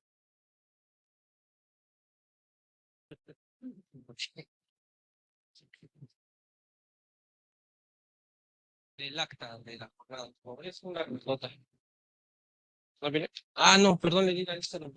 Del acta de la jornada. Es una nota. ¿No viene? Ah, no, perdón, le di la lista. No,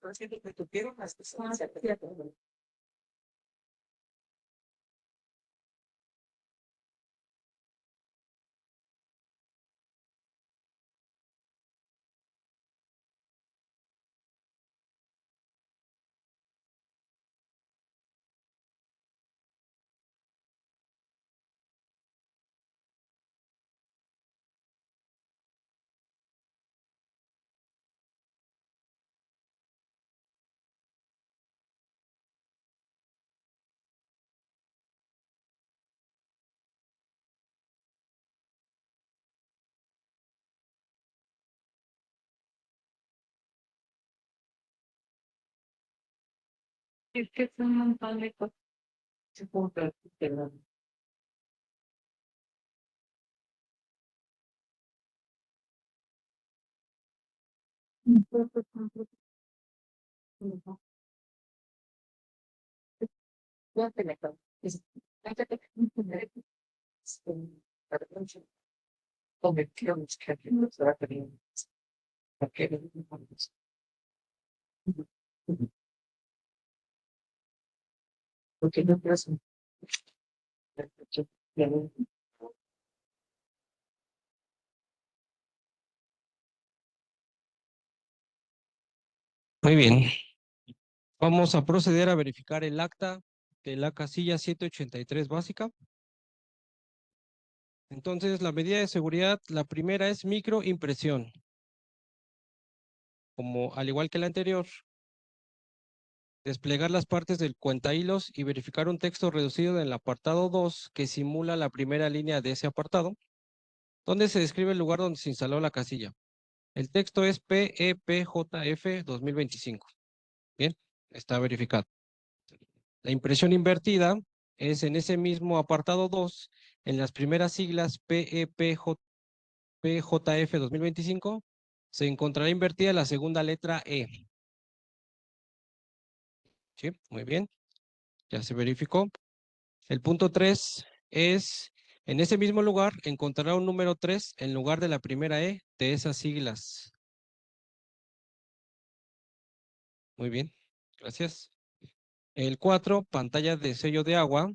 Entonces, que tuvieron las personas. Es que es un montón de cosas. Supongo que ya te meto. Convertirnos que se va a tener. Porque no pasa. Muy bien. Vamos a proceder a verificar el acta de la casilla 783 básica. Entonces, la medida de seguridad, la primera es microimpresión. Como al igual que la anterior, desplegar las partes del cuentahilos y verificar un texto reducido en el apartado 2 que simula la primera línea de ese apartado, donde se describe el lugar donde se instaló la casilla. El texto es PEPJF 2025. Bien, está verificado. La impresión invertida es en ese mismo apartado 2, en las primeras siglas PJF 2025, se encontrará invertida la segunda letra E. Sí, muy bien. Ya se verificó. El punto 3 es, en ese mismo lugar, encontrará un número 3 en lugar de la primera E de esas siglas. Muy bien, gracias. El 4, pantalla de sello de agua.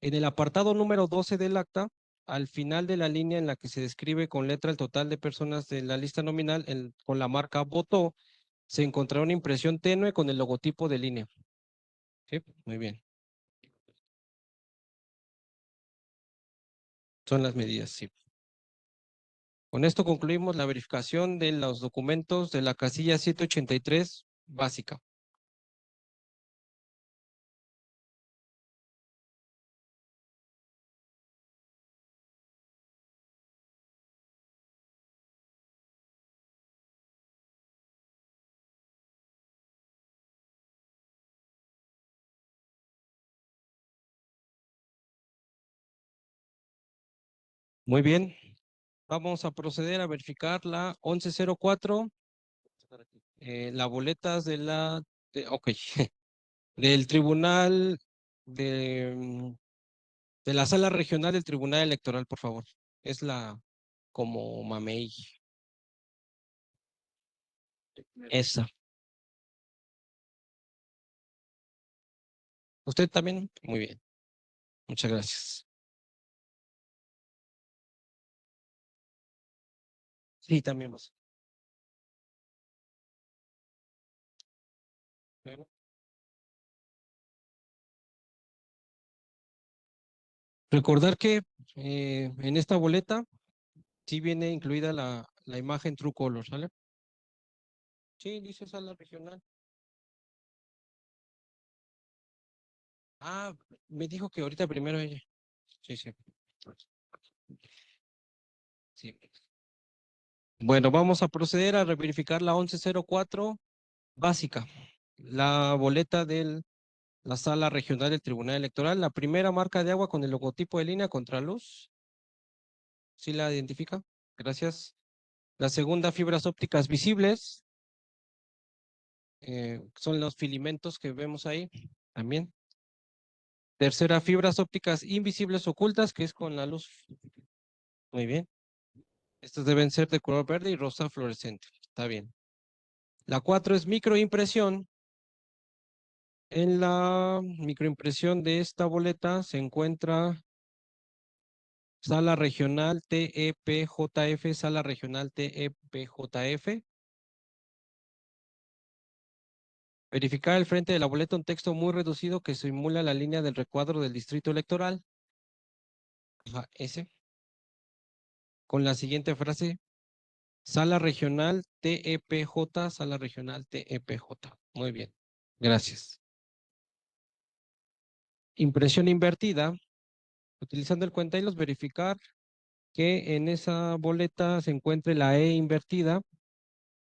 En el apartado número 12 del acta, al final de la línea en la que se describe con letra el total de personas de la lista nominal con la marca votó, se encontrará una impresión tenue con el logotipo de línea. Sí, muy bien. Son las medidas, sí. Con esto concluimos la verificación de los documentos de la casilla 783 básica. Muy bien. Vamos a proceder a verificar la 1104, las boletas de la, ok, del tribunal de la sala regional del Tribunal Electoral, por favor. Es la como mamey. Esa. ¿Usted también? Muy bien. Muchas gracias. Sí, también vos. Bueno. Recordar que en esta boleta sí viene incluida la imagen True Color, ¿sale? Sí, dice sala regional. Ah, me dijo que ahorita primero ella. Sí, sí. Sí. Bueno, vamos a proceder a verificar la 1104 básica. La boleta de la sala regional del Tribunal Electoral. La primera marca de agua con el logotipo de línea contraluz. ¿Sí la identifica? Gracias. La segunda, fibras ópticas visibles. Son los filamentos que vemos ahí también. Tercera, fibras ópticas invisibles ocultas, que es con la luz. Muy bien. Estos deben ser de color verde y rosa fluorescente. Está bien. La 4 es microimpresión. En la microimpresión de esta boleta se encuentra Sala Regional TEPJF, Sala Regional TEPJF. Verificar al frente de la boleta un texto muy reducido que simula la línea del recuadro del distrito electoral. Ajá, ese. Con la siguiente frase. Sala Regional TEPJ, Sala Regional TEPJ. Muy bien. Gracias. Impresión invertida. Utilizando el cuentahilos, verificar que en esa boleta se encuentre la E invertida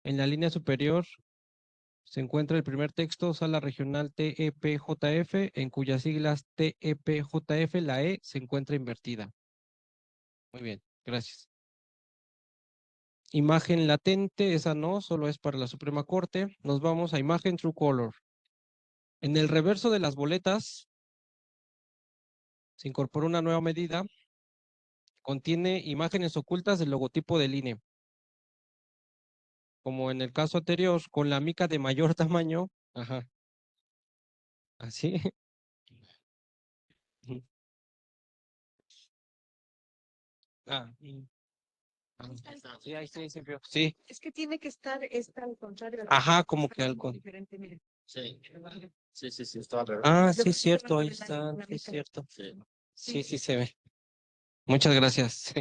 en la línea superior se encuentra el primer texto, Sala Regional TEPJF, en cuyas siglas TEPJF, la E se encuentra invertida. Muy bien, gracias. Imagen latente, esa no, solo es para la Suprema Corte. Nos vamos a imagen True Color. En el reverso de las boletas se incorporó una nueva medida. Contiene imágenes ocultas del logotipo del INE. Como en el caso anterior, con la mica de mayor tamaño. Ajá. Así. Ujú. Ah, sí, ahí sí, sí, veo. Sí, Es que tiene que estar esta al contrario. ajá, como que algo. Diferente, mire. Sí, sí, está al revés. Ah, Yo sí, es puse cierto, la ahí novela está, con la sí, es mica. cierto. Sí. Sí, sí se ve. Muchas gracias.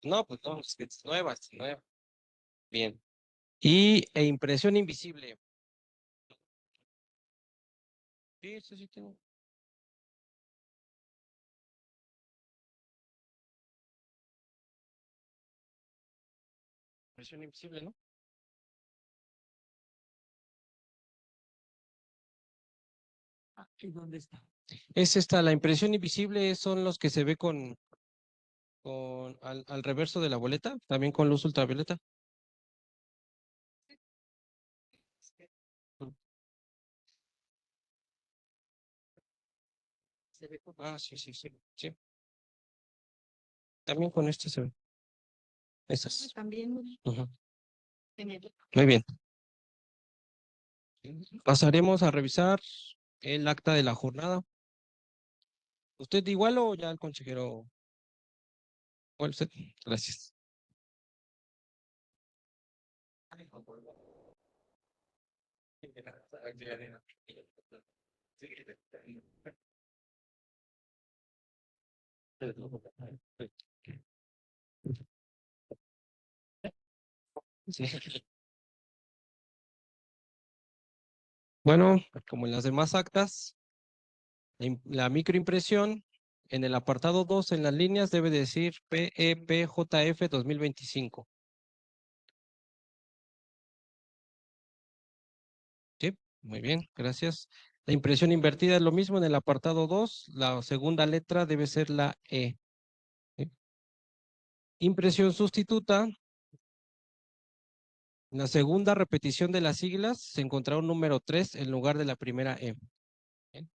No, pues no, es nueva, es nueva. Bien. E impresión invisible. Sí, sí, sí tengo. Impresión invisible, ¿no? ¿Y dónde está? Es esta, la impresión invisible son los que se ve al reverso de la boleta, también con luz ultravioleta. Ah, sí, sí, sí, sí. También con este se ve. Esas. También. Ujú. Muy bien. Pasaremos a revisar el acta de la jornada. ¿Usted igual o ya el consejero? Bueno, usted. Gracias. Sí. Bueno, como en las demás actas, la microimpresión en el apartado 2 en las líneas debe decir PEPJF 2025. Sí, muy bien, gracias. La impresión invertida es lo mismo en el apartado 2, la segunda letra debe ser la E. ¿Sí? Impresión sustituta. En la segunda repetición de las siglas se encontrará un número 3 en lugar de la primera E. Bien.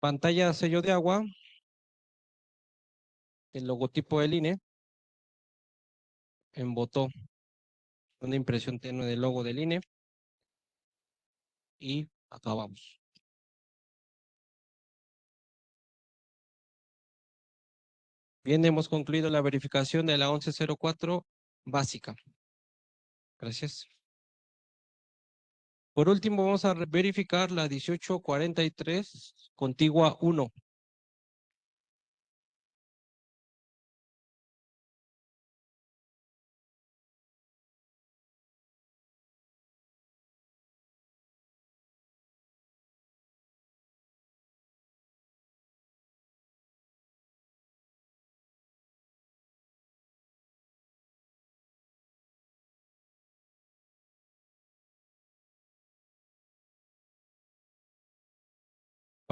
Pantalla sello de agua. El logotipo del INE. En botó. Una impresión tenue del logo del INE. Y acabamos. Bien, hemos concluido la verificación de la 1104 básica. Gracias. Por último, vamos a verificar la 1843, contigua 1.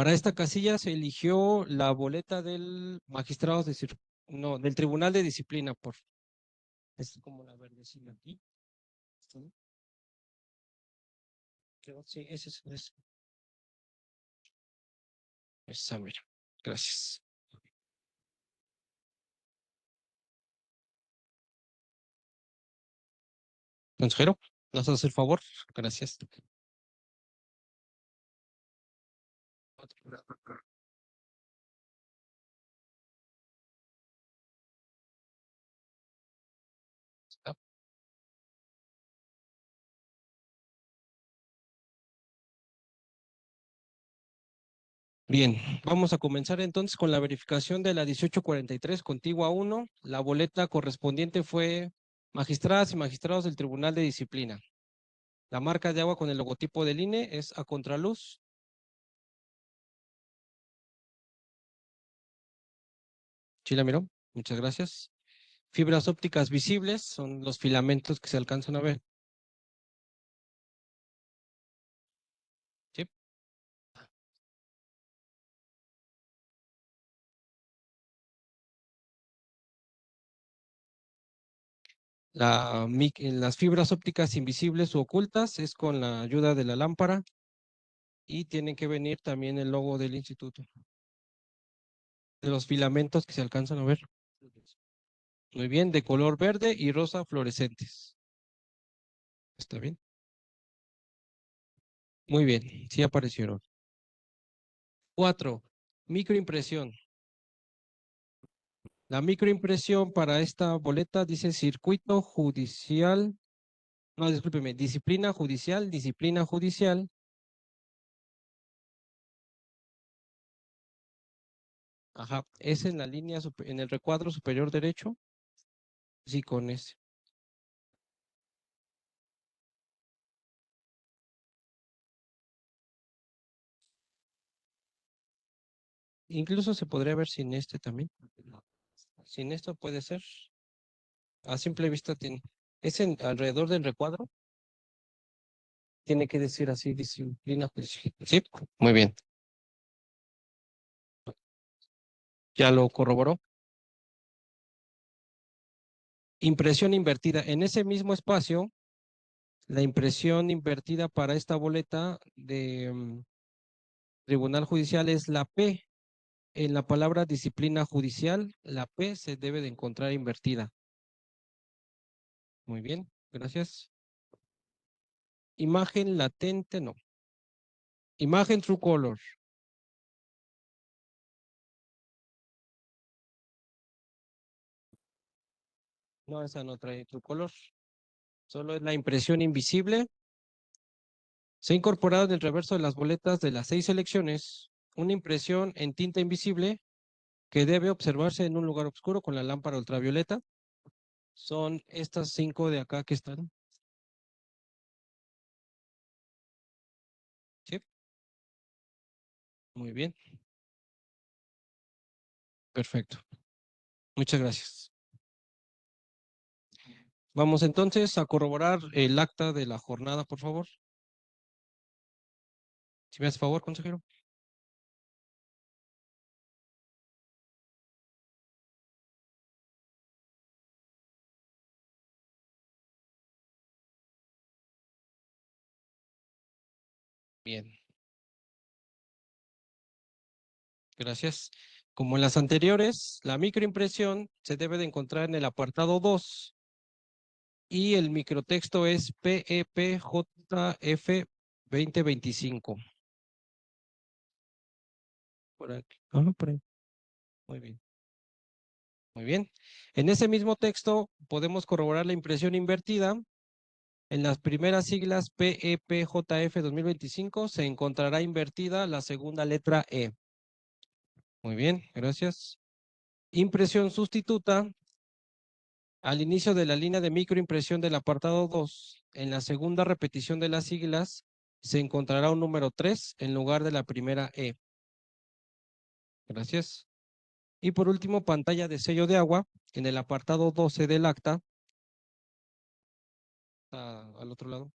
Para esta casilla se eligió la boleta del magistrado no, del Tribunal de Disciplina, es como la verdecina aquí. ¿Sí? Sí, ese es. Esa, mira. Gracias. Consejero, ¿nos hace el favor? Gracias. Bien, vamos a comenzar entonces con la verificación de la 1843, contigua 1. La boleta correspondiente fue magistradas y magistrados del Tribunal de Disciplina. La marca de agua con el logotipo del INE es a contraluz. ¿Sí la miró? Muchas gracias. Fibras ópticas visibles son los filamentos que se alcanzan a ver. ¿Sí? Las fibras ópticas invisibles u ocultas es con la ayuda de la lámpara y tienen que venir también el logo del instituto. De los filamentos que se alcanzan a ver. Muy bien, de color verde y rosa fluorescentes. ¿Está bien? Muy bien, sí aparecieron. 4. Microimpresión. La microimpresión para esta boleta dice circuito judicial. No, discúlpeme, disciplina judicial, disciplina judicial. Ajá, es en la línea, en el recuadro superior derecho. Sí, con ese. Incluso se podría ver sin este también. Sin esto puede ser. A simple vista tiene. Es alrededor del recuadro. Tiene que decir así, disciplina judicial. Sí, muy bien. Ya lo corroboró. Impresión invertida. En ese mismo espacio, la impresión invertida para esta boleta de Tribunal Judicial es la P. En la palabra disciplina judicial, la P se debe de encontrar invertida. Muy bien, gracias. Imagen latente, no. Imagen True Color. No, esa no trae True Color. Solo es la impresión invisible. Se ha incorporado en el reverso de las boletas de las 6 elecciones una impresión en tinta invisible que debe observarse en un lugar oscuro con la lámpara ultravioleta. Son estas 5 de acá que están. ¿Sí? Muy bien. Perfecto. Muchas gracias. Vamos entonces a corroborar el acta de la jornada, por favor. Si me hace favor, consejero. Bien. Gracias. Como en las anteriores, la microimpresión se debe de encontrar en el apartado 2 y el microtexto es PEPJF 2025. Por aquí. Por ahí. Muy bien. Muy bien. En ese mismo texto podemos corroborar la impresión invertida. En las primeras siglas PEPJF 2025 se encontrará invertida la segunda letra E. Muy bien, gracias. Impresión sustituta. Al inicio de la línea de microimpresión del apartado 2, en la segunda repetición de las siglas, se encontrará un número 3 en lugar de la primera E. Gracias. Y por último, pantalla de sello de agua. En el apartado 12 del acta, al otro lado.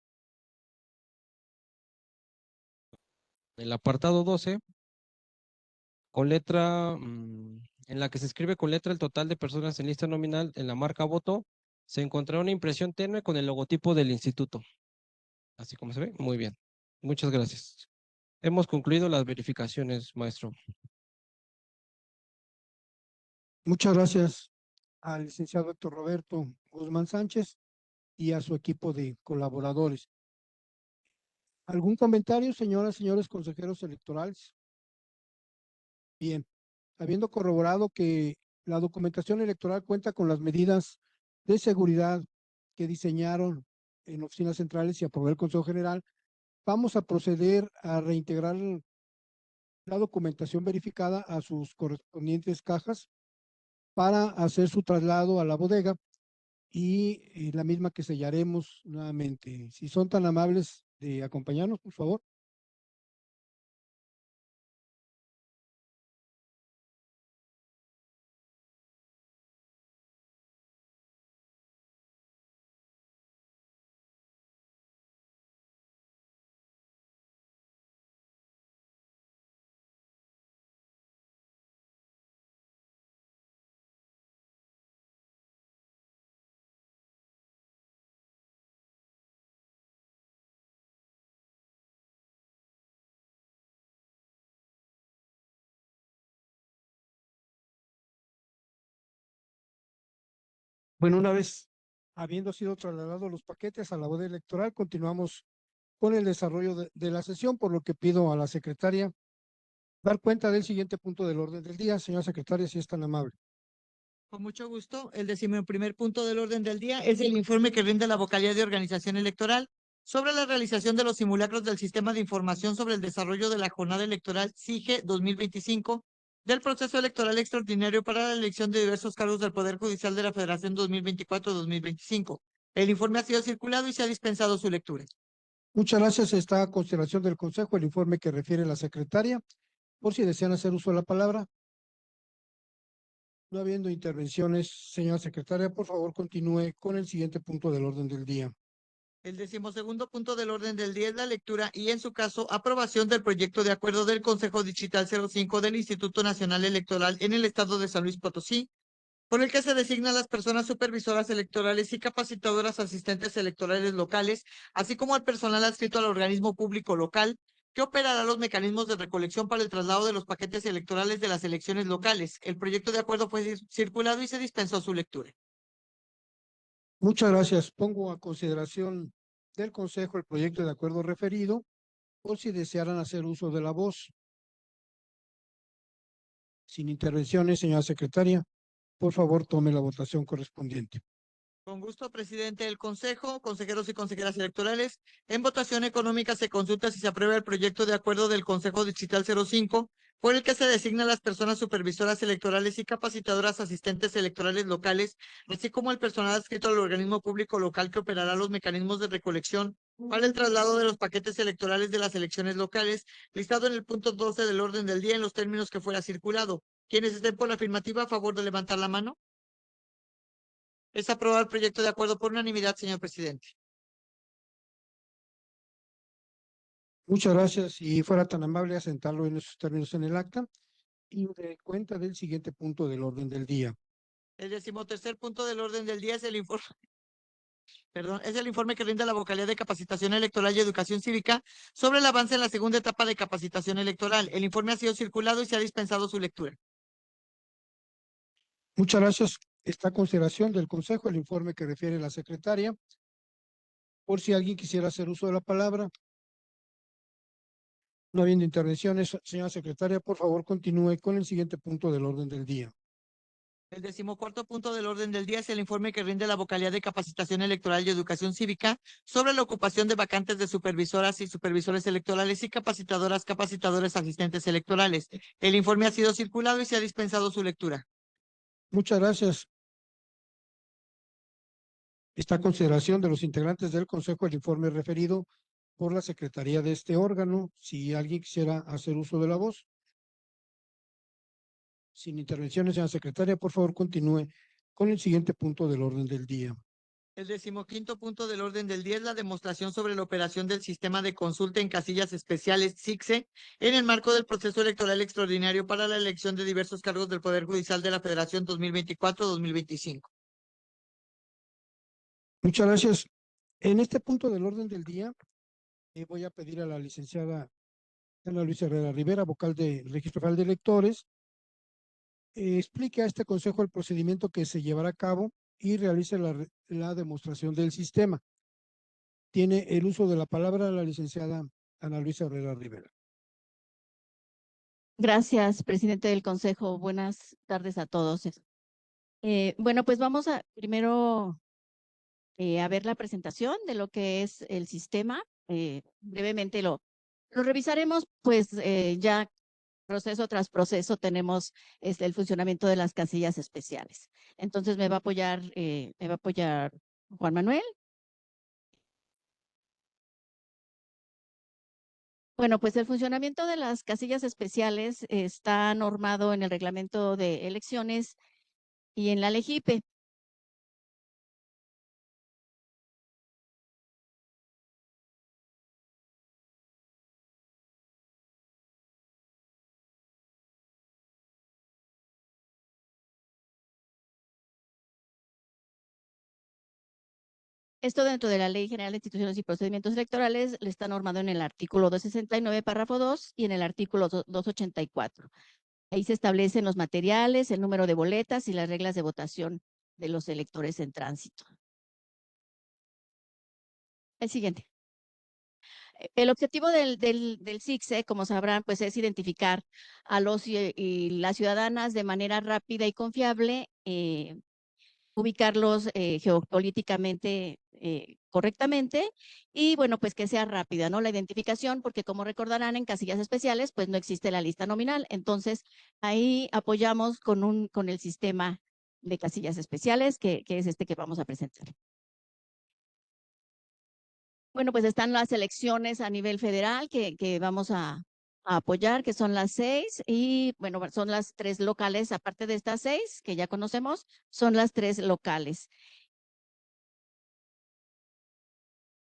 En el apartado 12, con letra, en la que se escribe con letra el total de personas en lista nominal en la marca voto, se encontrará una impresión tenue con el logotipo del instituto. Así como se ve, muy bien. Muchas gracias. Hemos concluido las verificaciones, maestro. Muchas gracias al licenciado Héctor Roberto Guzmán Sánchez y a su equipo de colaboradores. ¿Algún comentario, señoras, señores consejeros electorales? Bien, habiendo corroborado que la documentación electoral cuenta con las medidas de seguridad que diseñaron en oficinas centrales y aprobó el Consejo General, vamos a proceder a reintegrar la documentación verificada a sus correspondientes cajas para hacer su traslado a la bodega y la misma que sellaremos nuevamente. Si son tan amables de acompañarnos, por favor. Bueno, una vez habiendo sido trasladados los paquetes a la bodega electoral, continuamos con el desarrollo de la sesión, por lo que pido a la secretaria dar cuenta del siguiente punto del orden del día. Señora secretaria, si es tan amable. Con mucho gusto. El 11º punto del orden del día es el informe que rinde la vocalía de organización electoral sobre la realización de los simulacros del Sistema de Información sobre el Desarrollo de la Jornada Electoral SIGE 2025 del proceso electoral extraordinario para la elección de diversos cargos del Poder Judicial de la Federación 2024-2025. El informe ha sido circulado y se ha dispensado su lectura. Muchas gracias. Está a consideración del Consejo el informe que refiere la secretaria. Por si desean hacer uso de la palabra. No habiendo intervenciones, señora secretaria, por favor continúe con el siguiente punto del orden del día. El 12º punto del orden del día es la lectura y, en su caso, aprobación del proyecto de acuerdo del Consejo Digital 05 del Instituto Nacional Electoral en el estado de San Luis Potosí, por el que se designan las personas supervisoras electorales y capacitadoras asistentes electorales locales, así como al personal adscrito al organismo público local, que operará los mecanismos de recolección para el traslado de los paquetes electorales de las elecciones locales. El proyecto de acuerdo fue circulado y se dispensó su lectura. Muchas gracias. Pongo a consideración del Consejo el proyecto de acuerdo referido, por si desearan hacer uso de la voz. Sin intervenciones, señora secretaria, por favor tome la votación correspondiente. Con gusto, presidente del Consejo, consejeros y consejeras electorales. En votación económica se consulta si se aprueba el proyecto de acuerdo del Consejo Digital 05, por el que se designan las personas supervisoras electorales y capacitadoras asistentes electorales locales, así como el personal adscrito al organismo público local que operará los mecanismos de recolección para el traslado de los paquetes electorales de las elecciones locales, listado en el punto 12 del orden del día en los términos que fuera circulado. ¿Quienes estén por la afirmativa, a favor de levantar la mano? Es aprobado el proyecto de acuerdo por unanimidad, señor presidente. Muchas gracias. Si fuera tan amable, asentarlo en esos términos en el acta y de cuenta del siguiente punto del orden del día. El 13º punto del orden del día es el informe. Es el informe que rinde la vocalía de capacitación electoral y educación cívica sobre el avance en la segunda etapa de capacitación electoral. El informe ha sido circulado y se ha dispensado su lectura. Muchas gracias. Está a consideración del Consejo el informe que refiere la secretaria. Por si alguien quisiera hacer uso de la palabra. No habiendo intervenciones, señora secretaria, por favor continúe con el siguiente punto del orden del día. El 14º punto del orden del día es el informe que rinde la vocalía de capacitación electoral y educación cívica sobre la ocupación de vacantes de supervisoras y supervisores electorales y capacitadores asistentes electorales. El informe ha sido circulado y se ha dispensado su lectura. Muchas gracias. Está a consideración de los integrantes del Consejo el informe referido por la Secretaría de este órgano. Si alguien quisiera hacer uso de la voz. Sin intervenciones, señora secretaria, por favor continúe con el siguiente punto del orden del día. El 15º punto del orden del día es la demostración sobre la operación del sistema de consulta en casillas especiales SIGSE en el marco del proceso electoral extraordinario para la elección de diversos cargos del Poder Judicial de la Federación 2024-2025. Muchas gracias. En este punto del orden del día, voy a pedir a la licenciada Ana Luisa Herrera Rivera, vocal del Registro Federal de Electores, explique a este consejo el procedimiento que se llevará a cabo y realice la demostración del sistema. Tiene el uso de la palabra la licenciada Ana Luisa Herrera Rivera. Gracias, presidente del Consejo. Buenas tardes a todos. Bueno, pues vamos a primero a ver la presentación de lo que es el sistema. Brevemente lo revisaremos, pues ya proceso tras proceso tenemos el funcionamiento de las casillas especiales. Entonces me va a apoyar Juan Manuel. Bueno, pues el funcionamiento de las casillas especiales está normado en el reglamento de elecciones y en la LEGIPE. Esto dentro de la Ley General de Instituciones y Procedimientos Electorales le está normado en el artículo 269, párrafo 2 y en el artículo 284. Ahí se establecen los materiales, el número de boletas y las reglas de votación de los electores en tránsito. El siguiente. El objetivo del CICSE, como sabrán, pues es identificar a los y las ciudadanas de manera rápida y confiable, ubicarlos geopolíticamente correctamente y bueno, pues que sea rápida, ¿no? La identificación, porque como recordarán en casillas especiales, pues no existe la lista nominal. Entonces, ahí apoyamos con el sistema de casillas especiales, que es este que vamos a presentar. Bueno, pues están las elecciones a nivel federal que vamos a apoyar, que son las 6, y bueno, son las 3 locales, aparte de estas 6 que ya conocemos, son las 3 locales.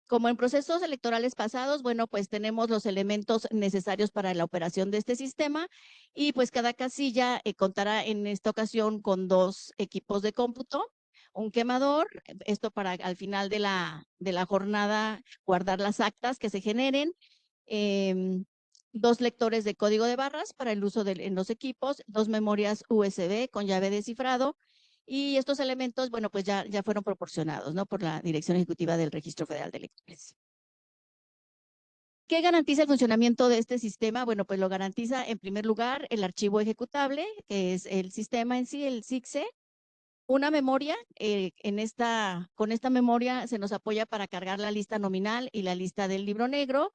Como en procesos electorales pasados, bueno, pues tenemos los elementos necesarios para la operación de este sistema y pues cada casilla contará en esta ocasión con 2 equipos de cómputo, un quemador, esto para al final de la jornada guardar las actas que se generen, 2 lectores de código de barras para el uso en los equipos, 2 memorias USB con llave de cifrado. Y estos elementos, bueno, pues ya fueron proporcionados, ¿no? Por la Dirección Ejecutiva del Registro Federal de Electores. ¿Qué garantiza el funcionamiento de este sistema? Bueno, pues lo garantiza en primer lugar el archivo ejecutable, que es el sistema en sí, el CICSE. Una memoria, con esta memoria se nos apoya para cargar la lista nominal y la lista del libro negro.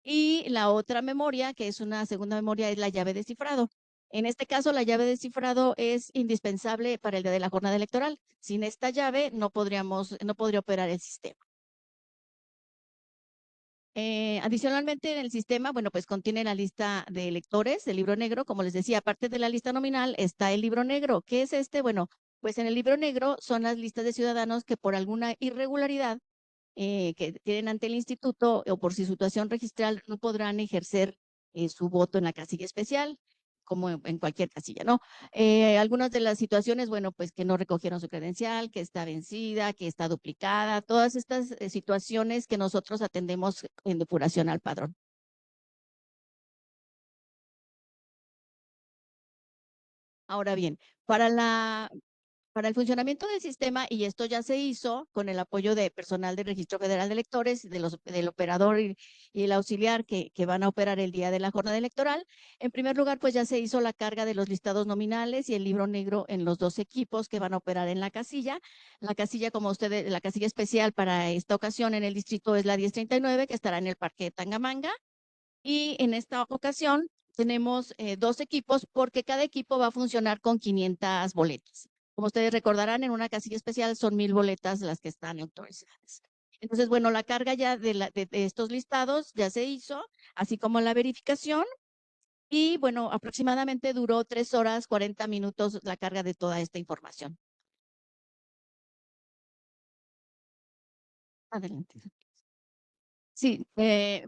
Y la otra memoria, que es una segunda memoria, es la llave de cifrado. En este caso, la llave de cifrado es indispensable para el día de la jornada electoral. Sin esta llave no podría operar el sistema. Adicionalmente, en el sistema, bueno, pues contiene la lista de electores del libro negro. Como les decía, aparte de la lista nominal está el libro negro. ¿Qué es este? Bueno, pues en el libro negro son las listas de ciudadanos que por alguna irregularidad que tienen ante el instituto o por su situación registral no podrán ejercer su voto en la casilla especial, como en cualquier casilla, ¿no? Algunas de las situaciones, bueno, pues que no recogieron su credencial, que está vencida, que está duplicada, todas estas situaciones que nosotros atendemos en depuración al padrón. Ahora bien, para el funcionamiento del sistema, y esto ya se hizo con el apoyo de personal del Registro Federal de Electores, del operador y el auxiliar que van a operar el día de la jornada electoral. En primer lugar, pues ya se hizo la carga de los listados nominales y el libro negro en los 2 equipos que van a operar en la casilla. La casilla, como ustedes, la casilla especial para esta ocasión en el distrito es la 1039, que estará en el Parque de Tangamanga. Y en esta ocasión tenemos 2 equipos porque cada equipo va a funcionar con 500 boletas. Como ustedes recordarán, en una casilla especial son 1000 boletas las que están autorizadas. Entonces, bueno, la carga ya de estos listados ya se hizo, así como la verificación. Y bueno, aproximadamente duró 3 horas, 40 minutos la carga de toda esta información. Adelante. Sí,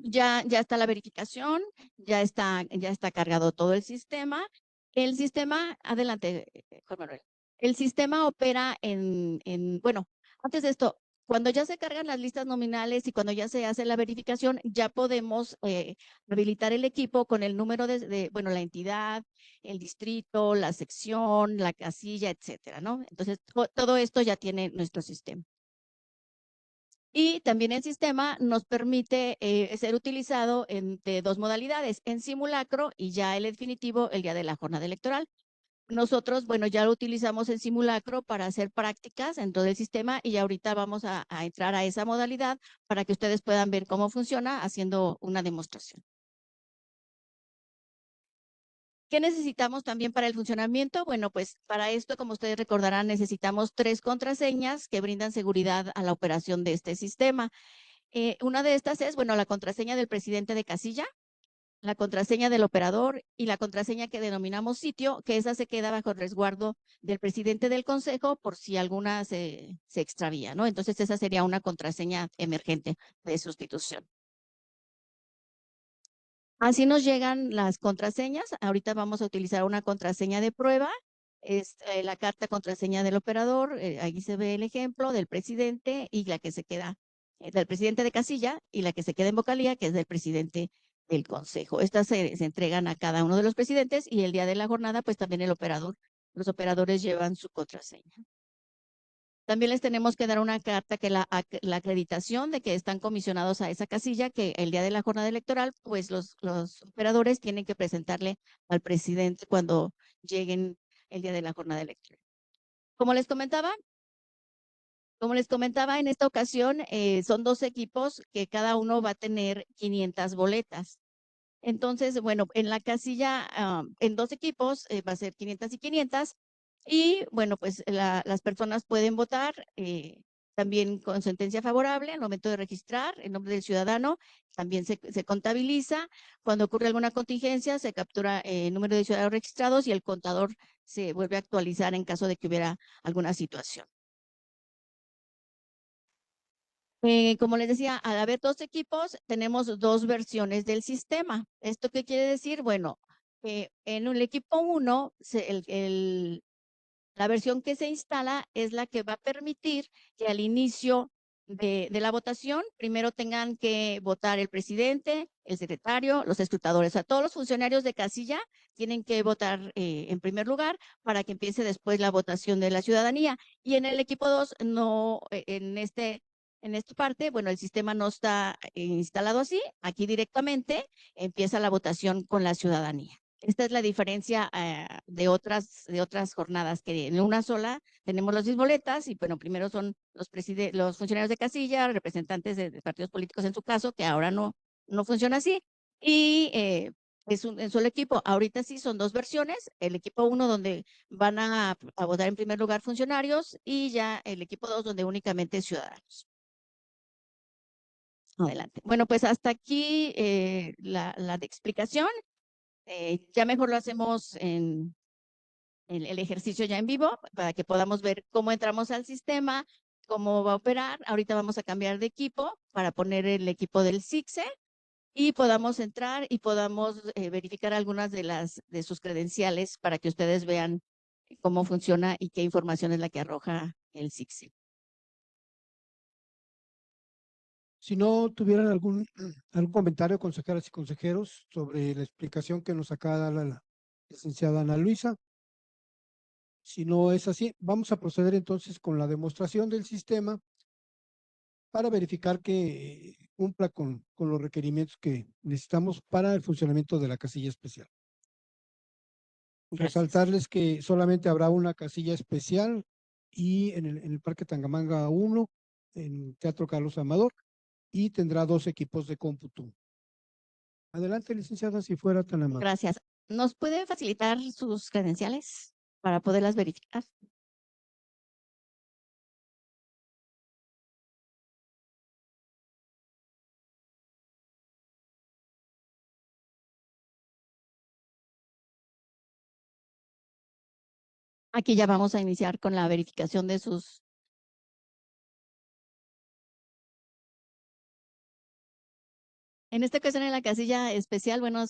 ya está la verificación, ya está cargado todo el sistema. El sistema, adelante, Juan Manuel. El sistema opera bueno, antes de esto, cuando ya se cargan las listas nominales y cuando ya se hace la verificación, ya podemos habilitar el equipo con el número bueno, la entidad, el distrito, la sección, la casilla, etcétera, ¿no? Entonces, todo esto ya tiene nuestro sistema. Y también el sistema nos permite ser utilizado de 2 modalidades, en simulacro y ya el definitivo el día de la jornada electoral. Nosotros, bueno, ya lo utilizamos en simulacro para hacer prácticas en todo el sistema y ahorita vamos a entrar a esa modalidad para que ustedes puedan ver cómo funciona haciendo una demostración. ¿Qué necesitamos también para el funcionamiento? Bueno, pues para esto, como ustedes recordarán, necesitamos 3 contraseñas que brindan seguridad a la operación de este sistema. Una de estas es, bueno, la contraseña del presidente de casilla, la contraseña del operador y la contraseña que denominamos sitio, que esa se queda bajo el resguardo del presidente del consejo por si alguna se extravía, ¿no? Entonces esa sería una contraseña emergente de sustitución. Así nos llegan las contraseñas. Ahorita vamos a utilizar una contraseña de prueba. Es la carta contraseña del operador. Ahí se ve el ejemplo del presidente y la que se queda del presidente de casilla y la que se queda en vocalía, que es del presidente del consejo. Estas se entregan a cada uno de los presidentes y el día de la jornada, pues también los operadores llevan su contraseña. También les tenemos que dar una carta que la acreditación de que están comisionados a esa casilla, que el día de la jornada electoral, pues los operadores tienen que presentarle al presidente cuando lleguen el día de la jornada electoral. Como les comentaba, en esta ocasión son 2 equipos que cada uno va a tener 500 boletas. Entonces, bueno, en la casilla, en 2 equipos va a ser 500 y 500. Y bueno, pues las personas pueden votar también con sentencia favorable al momento de registrar el nombre del ciudadano. También se contabiliza. Cuando ocurre alguna contingencia, se captura el número de ciudadanos registrados y el contador se vuelve a actualizar en caso de que hubiera alguna situación. Como les decía, al haber 2 equipos, tenemos 2 versiones del sistema. ¿Esto qué quiere decir? Bueno, en el equipo 1, la versión que se instala es la que va a permitir que al inicio de la votación, primero tengan que votar el presidente, el secretario, los escrutadores. O sea, todos los funcionarios de casilla tienen que votar en primer lugar para que empiece después la votación de la ciudadanía. Y en el equipo 2, no, en esta parte, bueno, el sistema no está instalado así. Aquí directamente empieza la votación con la ciudadanía. Esta es la diferencia de otras jornadas, que en una sola tenemos las 10 boletas y bueno, primero son los funcionarios de casilla, representantes de partidos políticos en su caso, que ahora no funciona así. Y es un solo equipo. Ahorita sí son 2 versiones. El equipo 1 donde van a votar en primer lugar funcionarios y ya el equipo 2 donde únicamente ciudadanos. Adelante. Bueno, pues hasta aquí la explicación. Ya mejor lo hacemos en el ejercicio ya en vivo para que podamos ver cómo entramos al sistema, cómo va a operar. Ahorita vamos a cambiar de equipo para poner el equipo del SICSE y podamos entrar y podamos verificar algunas de sus credenciales para que ustedes vean cómo funciona y qué información es la que arroja el SICSE. Si no tuvieran algún comentario, consejeras y consejeros, sobre la explicación que nos acaba de dar la licenciada Ana Luisa. Si no es así, vamos a proceder entonces con la demostración del sistema para verificar que cumpla con los requerimientos que necesitamos para el funcionamiento de la casilla especial. Gracias. Resaltarles que solamente habrá una casilla especial y en el Parque Tangamanga 1, en Teatro Carlos Amador, y tendrá 2 equipos de cómputo. Adelante, licenciada, si fuera tan amable. Gracias. ¿Nos puede facilitar sus credenciales para poderlas verificar? Aquí ya vamos a iniciar con la verificación de sus. En esta ocasión en la casilla especial, bueno,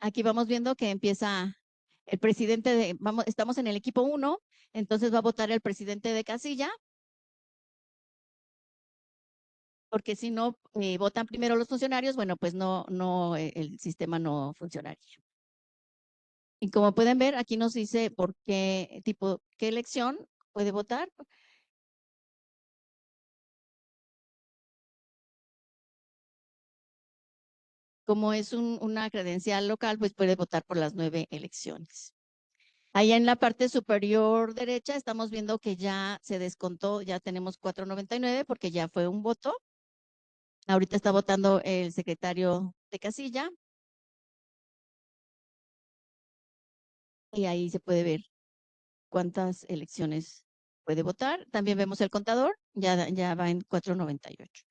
aquí vamos viendo que empieza el presidente estamos en el equipo 1, entonces va a votar el presidente de casilla. Porque si no votan primero los funcionarios, bueno, pues el sistema no funcionaría. Y como pueden ver, aquí nos dice por qué qué elección puede votar. Como es una credencial local, pues puede votar por las 9 elecciones. Allá en la parte superior derecha estamos viendo que ya se descontó, ya tenemos 499 porque ya fue un voto. Ahorita está votando el secretario de casilla. Y ahí se puede ver cuántas elecciones puede votar. También vemos el contador, ya va en 498.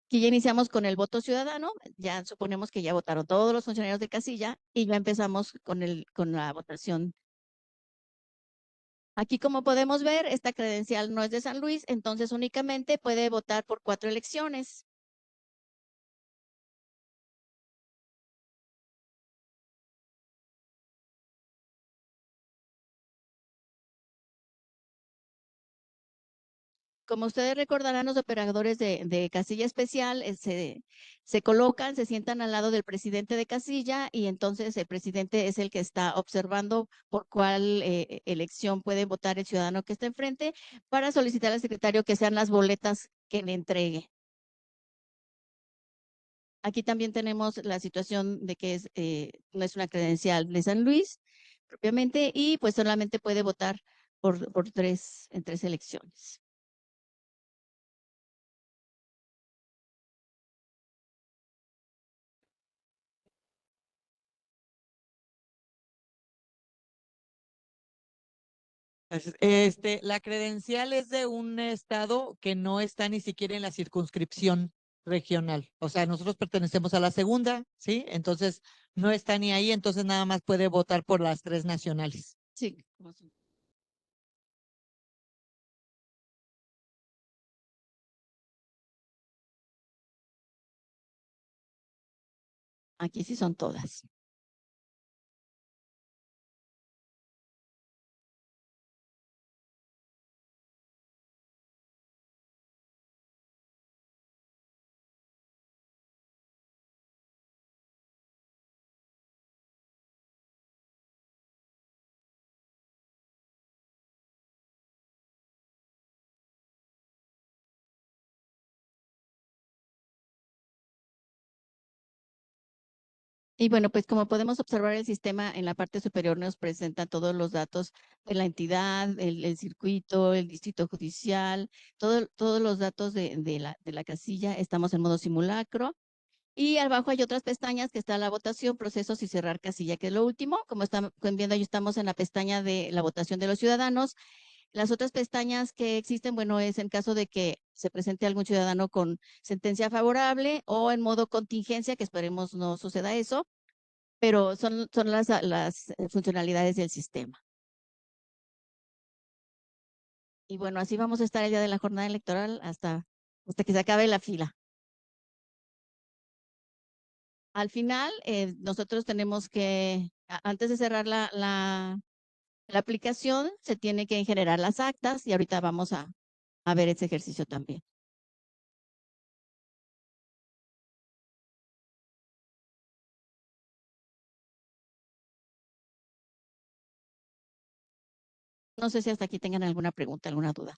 Aquí ya iniciamos con el voto ciudadano, ya suponemos que ya votaron todos los funcionarios de casilla y ya empezamos con la votación. Aquí, como podemos ver, esta credencial no es de San Luis, entonces únicamente puede votar por 4 elecciones. Como ustedes recordarán, los operadores de casilla especial se colocan, se sientan al lado del presidente de casilla y entonces el presidente es el que está observando por cuál elección puede votar el ciudadano que está enfrente para solicitar al secretario que sean las boletas que le entregue. Aquí también tenemos la situación de que no es una credencial de San Luis propiamente y pues solamente puede votar en 3 elecciones. La credencial es de un estado que no está ni siquiera en la circunscripción regional. O sea, nosotros pertenecemos a la segunda, ¿sí? Entonces, no está ni ahí, entonces nada más puede votar por las 3 nacionales. Sí. Aquí sí son todas. Y bueno, pues como podemos observar, el sistema en la parte superior nos presenta todos los datos de la entidad, el circuito, el distrito judicial, todos los datos de la casilla. Estamos en modo simulacro. Y abajo hay otras pestañas que está la votación, procesos y cerrar casilla, que es lo último. Como están viendo, ahí estamos en la pestaña de la votación de los ciudadanos. Las otras pestañas que existen, bueno, es en caso de que se presente algún ciudadano con sentencia favorable o en modo contingencia, que esperemos no suceda eso, pero son las funcionalidades del sistema. Y bueno, así vamos a estar el día de la jornada electoral hasta que se acabe la fila. Al final, nosotros tenemos que, antes de cerrar la aplicación, se tiene que generar las actas y ahorita vamos a ver ese ejercicio también. No sé si hasta aquí tengan alguna pregunta, alguna duda.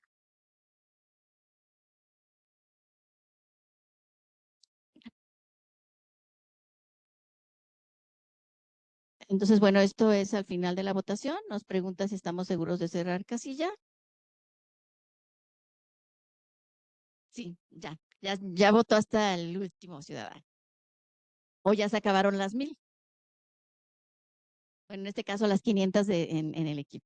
Entonces, bueno, esto es al final de la votación. Nos pregunta si estamos seguros de cerrar casilla. Sí, ya votó hasta el último ciudadano. O ya se acabaron las 1000. Bueno, en este caso las 500 en el equipo.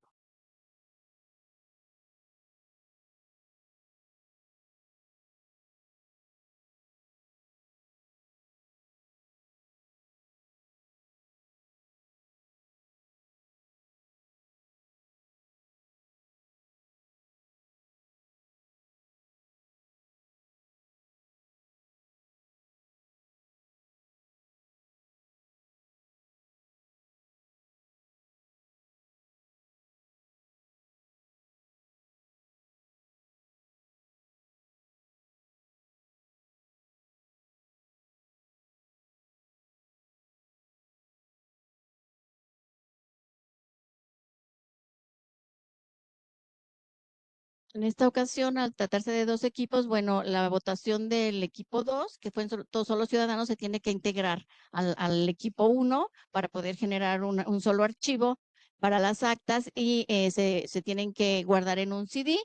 En esta ocasión, al tratarse de 2 equipos, bueno, la votación del equipo 2, que fue solo ciudadanos, se tiene que integrar al equipo 1 para poder generar un solo archivo para las actas y se tienen que guardar en un CD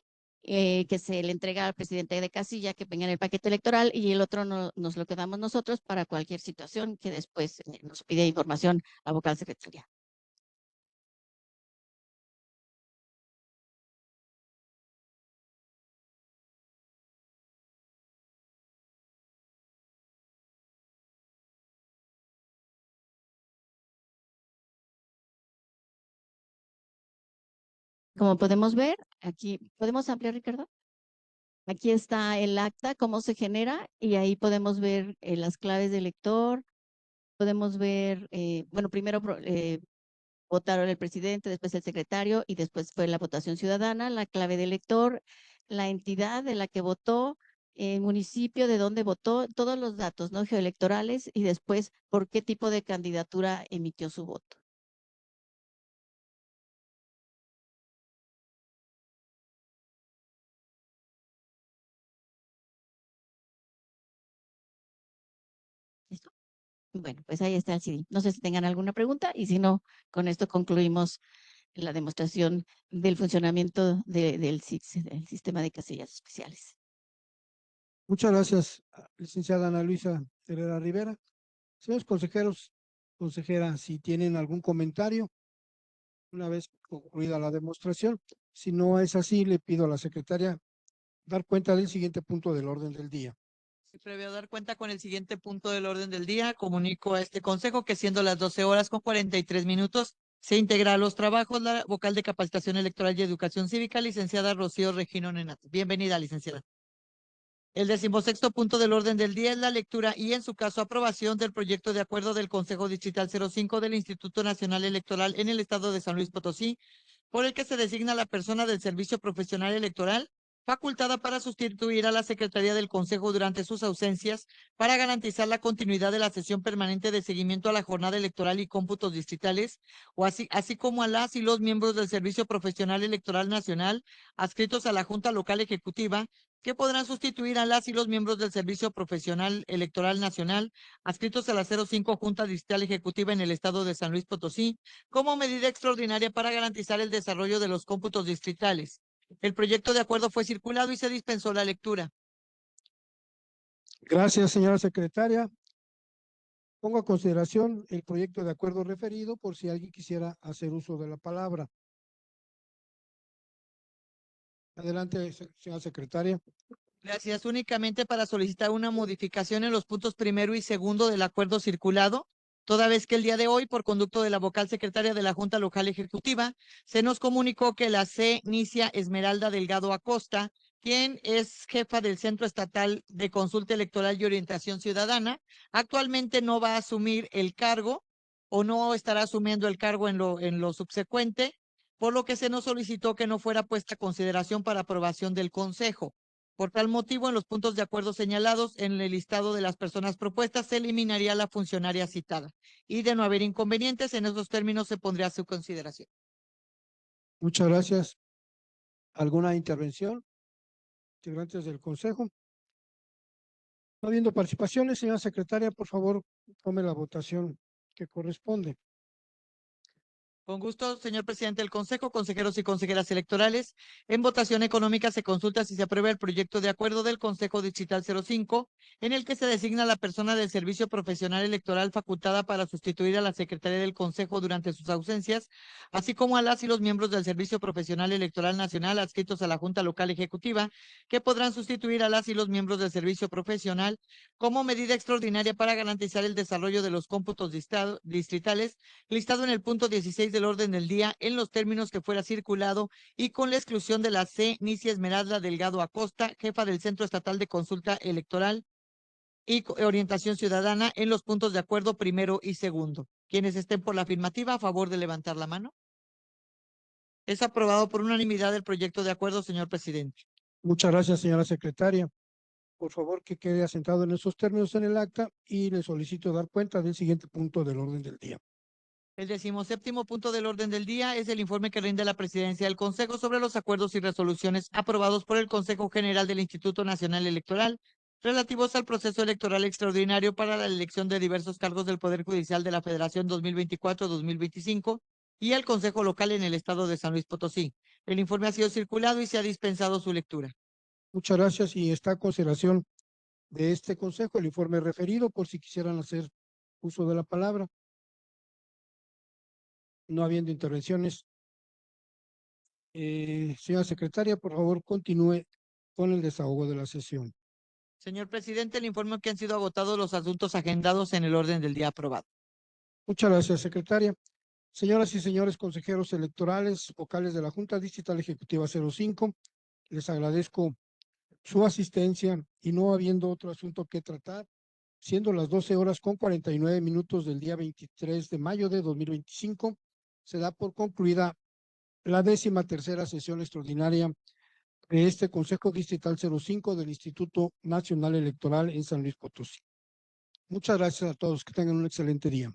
que se le entrega al presidente de casilla que venga en el paquete electoral y el otro nos lo quedamos nosotros para cualquier situación que después nos pide información la vocal secretaria. Como podemos ver, aquí, ¿podemos ampliar, Ricardo? Aquí está el acta, cómo se genera, y ahí podemos ver las claves del lector, podemos ver, bueno, primero votaron el presidente, después el secretario, y después fue la votación ciudadana, la clave del lector, la entidad de la que votó, el municipio de donde votó, todos los datos, ¿no? Geoelectorales y después por qué tipo de candidatura emitió su voto. ¿Listo? Bueno, pues ahí está el CD. No sé si tengan alguna pregunta y si no, con esto concluimos la demostración del funcionamiento del SIX, del Sistema de Casillas Especiales. Muchas gracias, licenciada Ana Luisa Herrera Rivera. Señores consejeros, consejera, si tienen algún comentario, una vez concluida la demostración. Si no es así, le pido a la secretaria dar cuenta del siguiente punto del orden del día. Si previo dar cuenta con el siguiente punto del orden del día, comunico a este consejo que siendo las 12 horas con 43 minutos, se integra a los trabajos la vocal de capacitación electoral y educación cívica, licenciada Rocío Regino Nenato. Bienvenida, licenciada. El 16º punto del orden del día es la lectura y, en su caso, aprobación del proyecto de acuerdo del Consejo Distrital 05 del Instituto Nacional Electoral en el estado de San Luis Potosí, por el que se designa la persona del Servicio Profesional Electoral facultada para sustituir a la Secretaría del Consejo durante sus ausencias para garantizar la continuidad de la sesión permanente de seguimiento a la jornada electoral y cómputos distritales, así como a las y los miembros del Servicio Profesional Electoral Nacional adscritos a la Junta Local Ejecutiva, que podrán sustituir a las y los miembros del Servicio Profesional Electoral Nacional adscritos a la 05 Junta Distrital Ejecutiva en el estado de San Luis Potosí, como medida extraordinaria para garantizar el desarrollo de los cómputos distritales. El proyecto de acuerdo fue circulado y se dispensó la lectura. Gracias, señora secretaria. Pongo a consideración el proyecto de acuerdo referido por si alguien quisiera hacer uso de la palabra. Adelante, señora secretaria. Gracias. Únicamente para solicitar una modificación en los puntos primero y segundo del acuerdo circulado, toda vez que el día de hoy, por conducto de la vocal secretaria de la Junta Local Ejecutiva, se nos comunicó que la C. Nicia Esmeralda Delgado Acosta, quien es jefa del Centro Estatal de Consulta Electoral y Orientación Ciudadana, actualmente no va a asumir el cargo o no estará asumiendo el cargo en lo subsecuente, por lo que se nos solicitó que no fuera puesta a consideración para aprobación del Consejo. Por tal motivo, en los puntos de acuerdo señalados en el listado de las personas propuestas, se eliminaría la funcionaria citada. Y de no haber inconvenientes, en esos términos se pondría a su consideración. Muchas gracias. ¿Alguna intervención? Integrantes del Consejo. No habiendo participaciones, señora secretaria, por favor, tome la votación que corresponde. Con gusto, señor presidente del Consejo, consejeros y consejeras electorales. En votación económica se consulta si se aprueba el proyecto de acuerdo del Consejo Distrital 05, en el que se designa la persona del Servicio Profesional Electoral facultada para sustituir a la Secretaría del Consejo durante sus ausencias, así como a las y los miembros del Servicio Profesional Electoral Nacional adscritos a la Junta Local Ejecutiva, que podrán sustituir a las y los miembros del Servicio Profesional como medida extraordinaria para garantizar el desarrollo de los cómputos distritales, listado en el punto 16 del orden del día en los términos que fuera circulado y con la exclusión de la C. Nicia Esmeralda Delgado Acosta, jefa del Centro Estatal de Consulta Electoral y Orientación Ciudadana, en los puntos de acuerdo primero y segundo. Quienes estén por la afirmativa, a favor de levantar la mano. Es aprobado por unanimidad el proyecto de acuerdo, señor presidente. Muchas gracias, señora secretaria. Por favor, que quede asentado en esos términos en el acta y le solicito dar cuenta del siguiente punto del orden del día. El 17º punto del orden del día es el informe que rinde la presidencia del Consejo sobre los acuerdos y resoluciones aprobados por el Consejo General del Instituto Nacional Electoral relativos al proceso electoral extraordinario para la elección de diversos cargos del Poder Judicial de la Federación 2024-2025 y el Consejo Local en el estado de San Luis Potosí. El informe ha sido circulado y se ha dispensado su lectura. Muchas gracias y está a consideración de este consejo el informe referido por si quisieran hacer uso de la palabra. No habiendo intervenciones. Señora secretaria, por favor, continúe con el desahogo de la sesión. Señor presidente, le informo que han sido agotados los asuntos agendados en el orden del día aprobado. Muchas gracias, secretaria. Señoras y señores consejeros electorales, vocales de la Junta Distrital Ejecutiva 05, les agradezco su asistencia y no habiendo otro asunto que tratar, siendo las 12 horas con 49 minutos del día 23 de mayo de 2025, se da por concluida la 13ª sesión extraordinaria de este Consejo Distrital 05 del Instituto Nacional Electoral en San Luis Potosí. Muchas gracias a todos. Que tengan un excelente día.